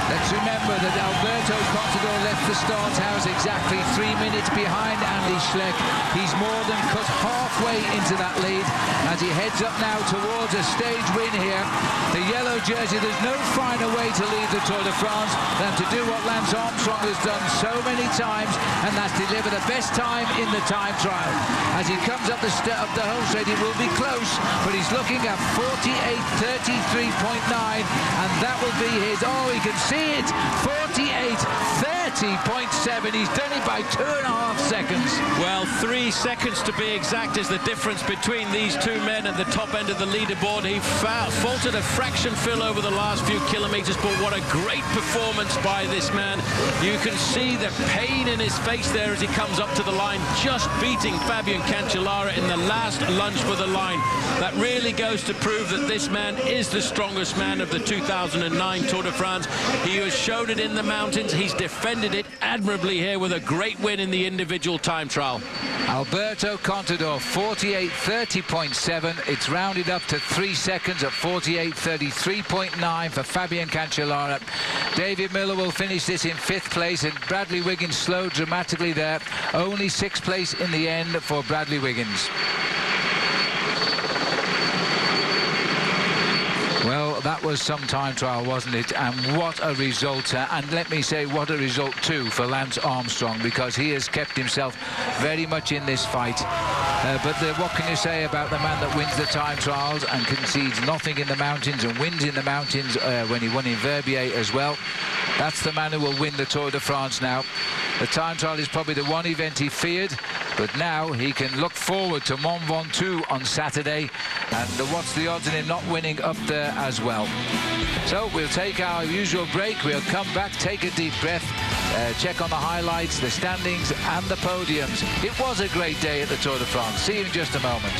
Let's remember that Alberto Contador left the start house exactly 3 minutes behind Andy Schleck. He's more than cut halfway into that lead as he heads up now towards a stage win here. The yellow jersey, there's no finer way to lead the Tour de France than to do what Lance Armstrong has done so many times, and that's deliver the best time in the time trial. As he comes up the home straight, it will be close, but he's looking at 48.33.9, and that will be his, oh, he can see it, 48.30.7. He's done it by 2.5 seconds. Well, 3 seconds to be exact is the difference between these two men at the top end of the leaderboard. He faltered a fraction fill over the last few kilometers, but what a great performance by this man. You can see the pain in his face there as he comes up to the line, just beating Fabian Cancellara in the last lunge for the line. That really goes to prove that this man is the strongest man of the 2009 Tour de France. He has shown it in the mountains. He's defended it admirably here with a great win in the individual time trial. Alberto Contador, 48.30.7. It's rounded up to 3 seconds at 48.33.9 for Fabian Cancellara. David Miller will finish this in 5th place, and Bradley Wiggins slowed dramatically there. Only 6th place in the end for Bradley Wiggins. Well, that was some time trial, wasn't it? And what a result. And let me say, what a result, too, for Lance Armstrong, because he has kept himself very much in this fight. But what can you say about the man that wins the time trials and concedes nothing in the mountains and wins in the mountains when he won in Verbier as well? That's the man who will win the Tour de France now. The time trial is probably the one event he feared, but now he can look forward to Mont Ventoux on Saturday, and what's the odds in him not winning up there as well? So we'll take our usual break. We'll come back, take a deep breath, check on the highlights, the standings and the podiums. It was a great day at the Tour de France. See you in just a moment.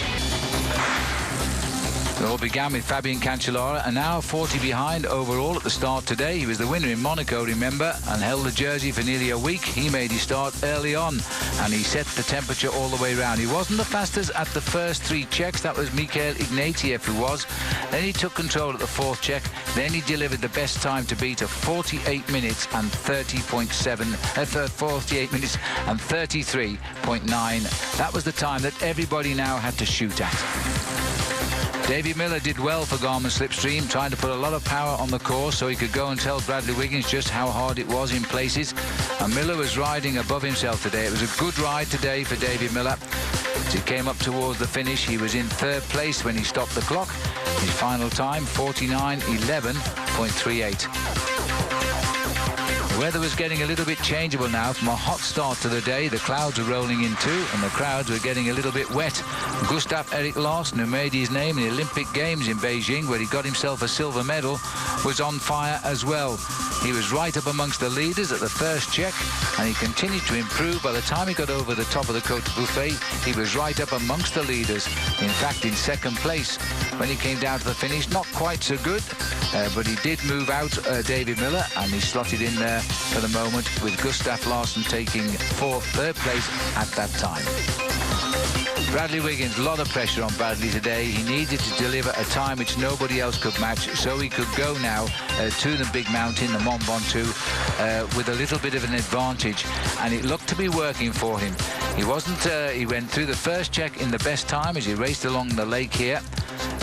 It all began with Fabian Cancellara, an hour 40 behind overall at the start today. He was the winner in Monaco, remember, and held the jersey for nearly a week. He made his start early on, and he set the temperature all the way around. He wasn't the fastest at the first 3 checks. That was Mikhail Ignatieff who was. Then he took control at the 4th check. Then he delivered the best time to beat of 48 minutes and 48 minutes and 33.9. That was the time that everybody now had to shoot at. Davy Miller did well for Garmin Slipstream, trying to put a lot of power on the course so he could go and tell Bradley Wiggins just how hard it was in places. And Miller was riding above himself today. It was a good ride today for Davy Miller. As he came up towards the finish, he was in 3rd place when he stopped the clock. His final time, 49.11.38. The weather was getting a little bit changeable now. From a hot start to the day, the clouds were rolling in too, and the crowds were getting a little bit wet. Gustav Erik Larsen, who made his name in the Olympic Games in Beijing, where he got himself a silver medal, was on fire as well. He was right up amongst the leaders at the first check, and he continued to improve. By the time he got over the top of the Côte Bouffay, he was right up amongst the leaders. In fact, in 2nd place. When he came down to the finish, not quite so good, but he did move out David Miller, and he slotted in there for the moment, with Gustav Larsen taking 3rd place at that time. Bradley Wiggins, a lot of pressure on Bradley today. He needed to deliver a time which nobody else could match, so he could go now to the big mountain, the Mont Ventoux, with a little bit of an advantage, and it looked to be working for him. He wasn't, he went through the first check in the best time as he raced along the lake here,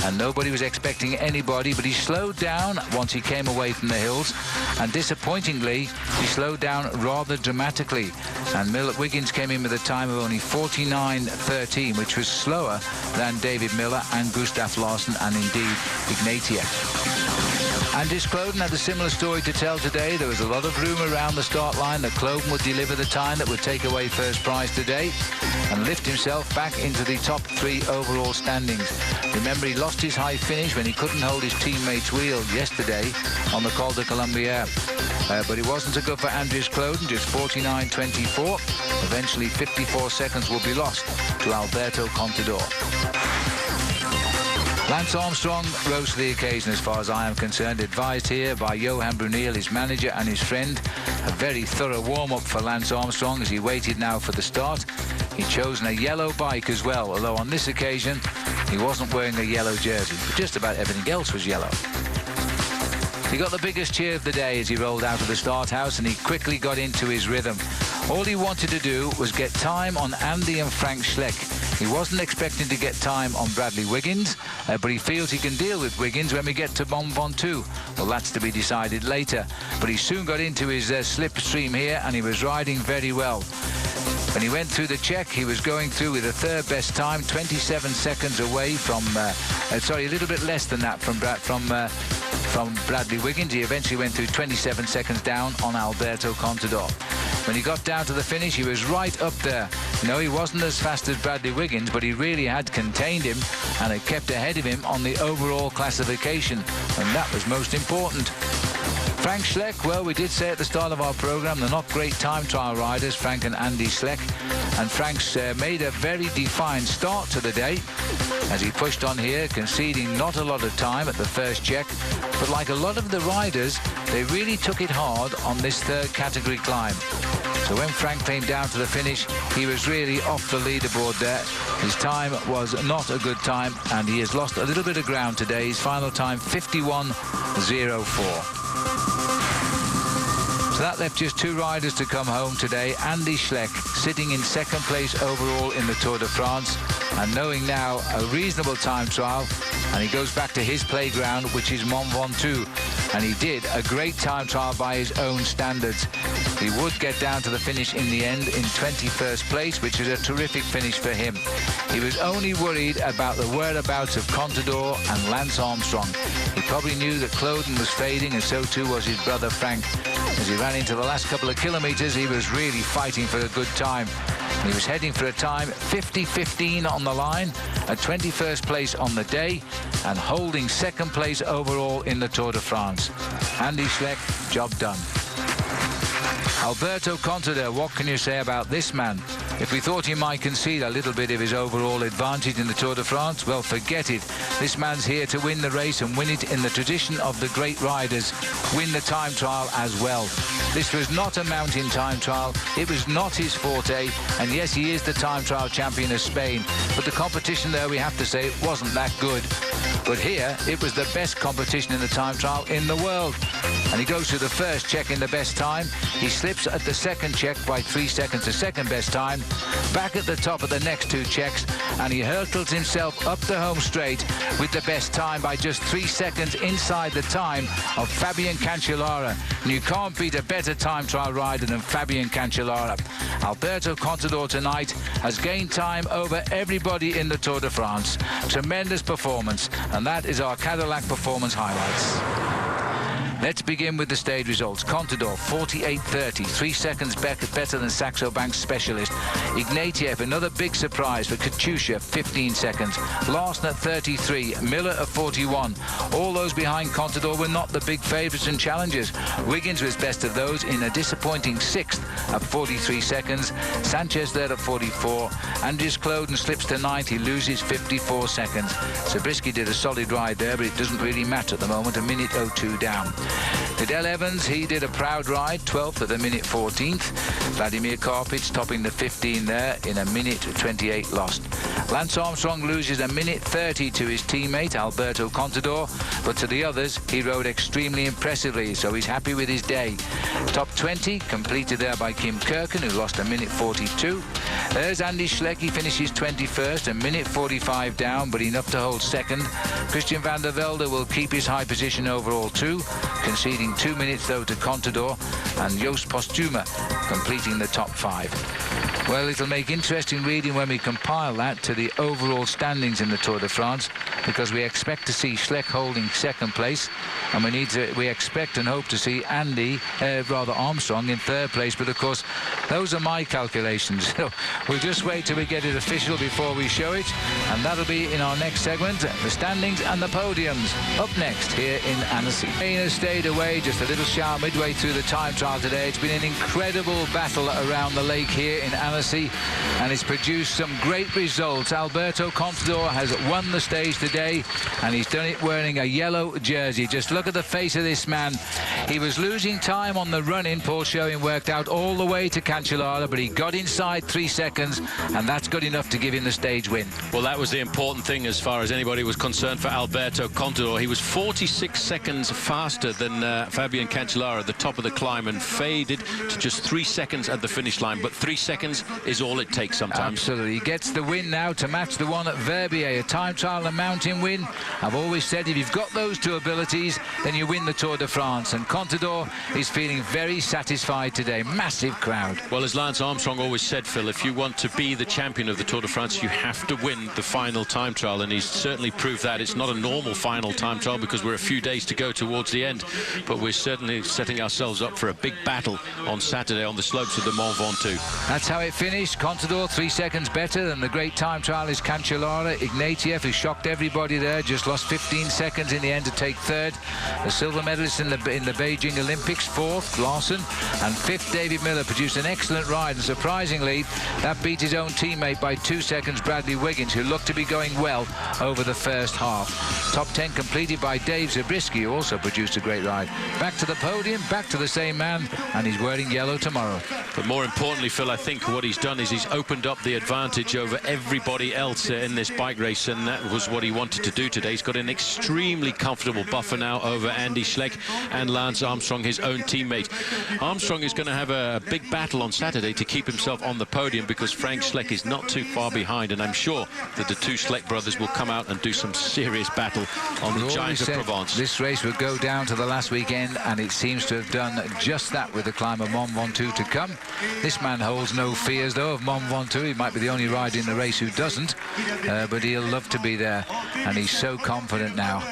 and nobody was expecting anybody, but he slowed down once he came away from the hills, and disappointingly, he slowed down rather dramatically, and Wiggins came in with a time of only 49.13, which was slower than David Miller and Gustav Larsen and indeed Ignatieff. Andries Kloden had a similar story to tell today. There was a lot of rumour around the start line that Kloden would deliver the time that would take away first prize today and lift himself back into the top 3 overall standings. Remember, he lost his high finish when he couldn't hold his teammate's wheel yesterday on the Col de Colombière. But it wasn't so good for Andries Kloden, just 49.24. Eventually 54 seconds will be lost to Alberto Contador. Lance Armstrong rose to the occasion as far as I am concerned, advised here by Johan Brunel, his manager and his friend. A very thorough warm-up for Lance Armstrong as he waited now for the start. He'd chosen a yellow bike as well, although on this occasion he wasn't wearing a yellow jersey, but just about everything else was yellow. He got the biggest cheer of the day as he rolled out of the start house, and he quickly got into his rhythm. All he wanted to do was get time on Andy and Frank Schleck. He wasn't expecting to get time on Bradley Wiggins, but he feels he can deal with Wiggins when we get to Mont Ventoux. Well, that's to be decided later. But he soon got into his slipstream here, and he was riding very well. When he went through the check, he was going through with a third best time, 27 seconds away from, a little bit less than that from Bradley Wiggins. He eventually went through 27 seconds down on Alberto Contador. When he got down to the finish, he was right up there. No, he wasn't as fast as Bradley Wiggins, but he really had contained him and had kept ahead of him on the overall classification, and that was most important. Frank Schleck, well, we did say at the start of our programme, they're not great time trial riders, Frank and Andy Schleck. And Frank's made a very defined start to the day as he pushed on here, conceding not a lot of time at the first check. But like a lot of the riders, they really took it hard on this third category climb. So when Frank came down to the finish, he was really off the leaderboard there. His time was not a good time, and he has lost a little bit of ground today. His final time, 51.04. So that left just 2 riders to come home today. Andy Schleck sitting in second place overall in the Tour de France, and knowing now a reasonable time trial, and he goes back to his playground, which is Mont Ventoux, and he did a great time trial by his own standards. He would get down to the finish in the end in 21st place, which is a terrific finish for him. He was only worried about the whereabouts of Contador and Lance Armstrong. He probably knew that Kloden was fading, and so too was his brother Frank. As he ran into the last couple of kilometres, he was really fighting for a good time. He was heading for a time 50.15 on the line, at 21st place on the day, and holding second place overall in the Tour de France. Andy Schleck, job done. Alberto Contador, what can you say about this man? If we thought he might concede a little bit of his overall advantage in the Tour de France, well, forget it. This man's here to win the race and win it in the tradition of the great riders. Win the time trial as well. This was not a mountain time trial. It was not his forte. And yes, he is the time trial champion of Spain. But the competition there, we have to say, wasn't that good. But here, it was the best competition in the time trial in the world. And he goes to the first check in the best time. He slips at the second check by 3 seconds to second best time. Back at the top of the next 2 checks, and he hurtles himself up the home straight with the best time by just 3 seconds inside the time of Fabian Cancellara. And you can't beat a better time trial rider than Fabian Cancellara. Alberto Contador tonight has gained time over everybody in the Tour de France. Tremendous performance, and that is our Cadillac Performance highlights. Let's begin with the stage results. Contador, 48.30, 3 seconds better than Saxo Bank's specialist. Ignatieff, another big surprise for Katusha, 15 seconds. Larsen at 33, Miller at 41. All those behind Contador were not the big favourites and challengers. Wiggins was best of those in a disappointing 6th at 43 seconds. Sanchez there at 44. Andries Kloden slips to 9th, he loses 54 seconds. Zabriskie did a solid ride there, but it doesn't really matter at the moment, a minute 02 down. Cadel Evans, he did a proud ride, 12th at a minute 14th. Vladimir Karpich topping the 15 there in a minute 28 lost. Lance Armstrong loses a minute 30 to his teammate Alberto Contador, but to the others he rode extremely impressively, so he's happy with his day. Top 20 completed there by Kim Kirken, who lost a minute 42. There's Andy Schleck, he finishes 21st, a minute 45 down, but enough to hold second. Christian van der Velde will keep his high position overall too, conceding 2 minutes though to Contador, and Joost Postuma completing the top 5. Well, it'll make interesting reading when we compile that to the overall standings in the Tour de France, because we expect to see Schleck holding second place, and we expect and hope to see Armstrong in third place. But of course, those are my calculations. So we'll just wait till we get it official before we show it, and that'll be in our next segment, the standings and the podiums. Up next here in Annecy. Rain has stayed away, just a little shower midway through the time trial today. It's been an incredible battle around the lake here in Annecy, and it's produced some great results. Alberto Contador has won the stage today, and he's done it wearing a yellow jersey. Just look at the face of this man. He was losing time on the run-in. Paul Schoen worked out all the way to Cancellara, but he got inside 3 seconds, and that's good enough to give him the stage win. Well, that was the important thing as far as anybody was concerned for Alberto Contador. He was 46 seconds faster than Fabian Cancellara at the top of the climb, and faded to just 3 seconds at the finish line. But 3 seconds is all it takes sometimes. Absolutely. He gets the win now to match the one at Verbier, a time trial and mountain win. I've always said if you've got those two abilities, then you win the Tour de France, and Contador is feeling very satisfied today. Massive crowd. Well, as Lance Armstrong always said, Phil, if you want to be the champion of the Tour de France, you have to win the final time trial, and he's certainly proved that. It's not a normal final time trial because we're a few days to go towards the end, but we're certainly setting ourselves up for a big battle on Saturday on the slopes of the Mont Ventoux. That's how it finished. Contador 3 seconds better than the great time trialist Cancellara. Ignatieff, who shocked everybody there, just lost 15 seconds in the end to take third. The silver medalist in the Beijing Olympics, fourth, Larson, and fifth, David Miller, produced an excellent ride, and surprisingly that beat his own teammate by 2 seconds, Bradley Wiggins, who looked to be going well over the first half. Top 10 completed by Dave Zabriskie, who also produced a great ride. Back to the podium, back to the same man, and he's wearing yellow tomorrow. But more importantly, Phil, I think what he's done is he's opened up the advantage over everybody else in this bike race, and that was what he wanted to do today. He's got an extremely comfortable buffer now over Andy Schleck and Lance Armstrong, his own teammate. Armstrong is going to have a big battle on Saturday to keep himself on the podium, because Frank Schleck is not too far behind, and I'm sure that the two Schleck brothers will come out and do some serious battle on the Giant of Provence. This race would go down to the last weekend, and it seems to have done just that with the climb of Mont Ventoux to come. This man holds no fears though of Mont Ventoux. He might be the only rider in the race who doesn't, but he'll love to be there, and he's so confident now.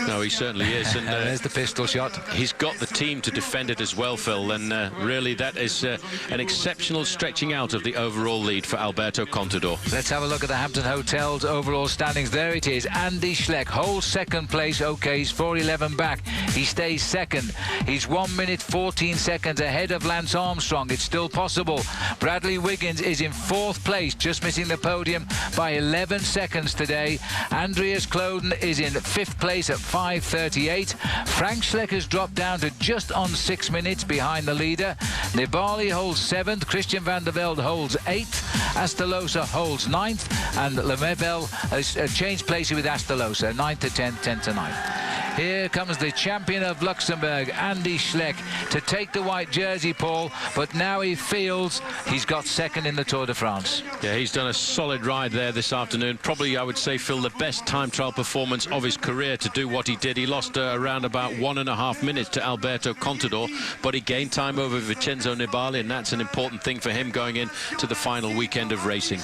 No, he certainly is. And there's the pistol shot. He's got the team to defend it as well, Phil, and really that is an exceptional stretching out of the overall lead for Alberto Contador. Let's have a look at the Hampton Hotel's overall standings. There it is. Andy Schleck holds second place. Okay, he's 4:11 back. He stays second. He's 1 minute 14 seconds ahead of Lance Armstrong. It's still possible. Bradley Wiggins is in fourth place, just missing the podium by 11 seconds today. Andreas Kloden is in fifth place at 5:38. Frank Schleck has dropped down to just on 6 minutes behind the leader. Nibali holds 7th. Christian van der Velde holds 8th. Astalosa holds 9th. And Lemebel has changed places with Astalosa, 9th to 10th, 10th to 9th. Here comes the champion of Luxembourg, Andy Schleck, to take the white jersey, Paul, but now he feels he's got second in the Tour de France. Yeah, he's done a solid ride there this afternoon. Probably, I would say, Phil, the best time trial performance of his career to do what he did. He lost around about 1.5 minutes to Alberto Contador, but he gained time over Vincenzo Nibali, and that's an important thing for him going into the final weekend of racing.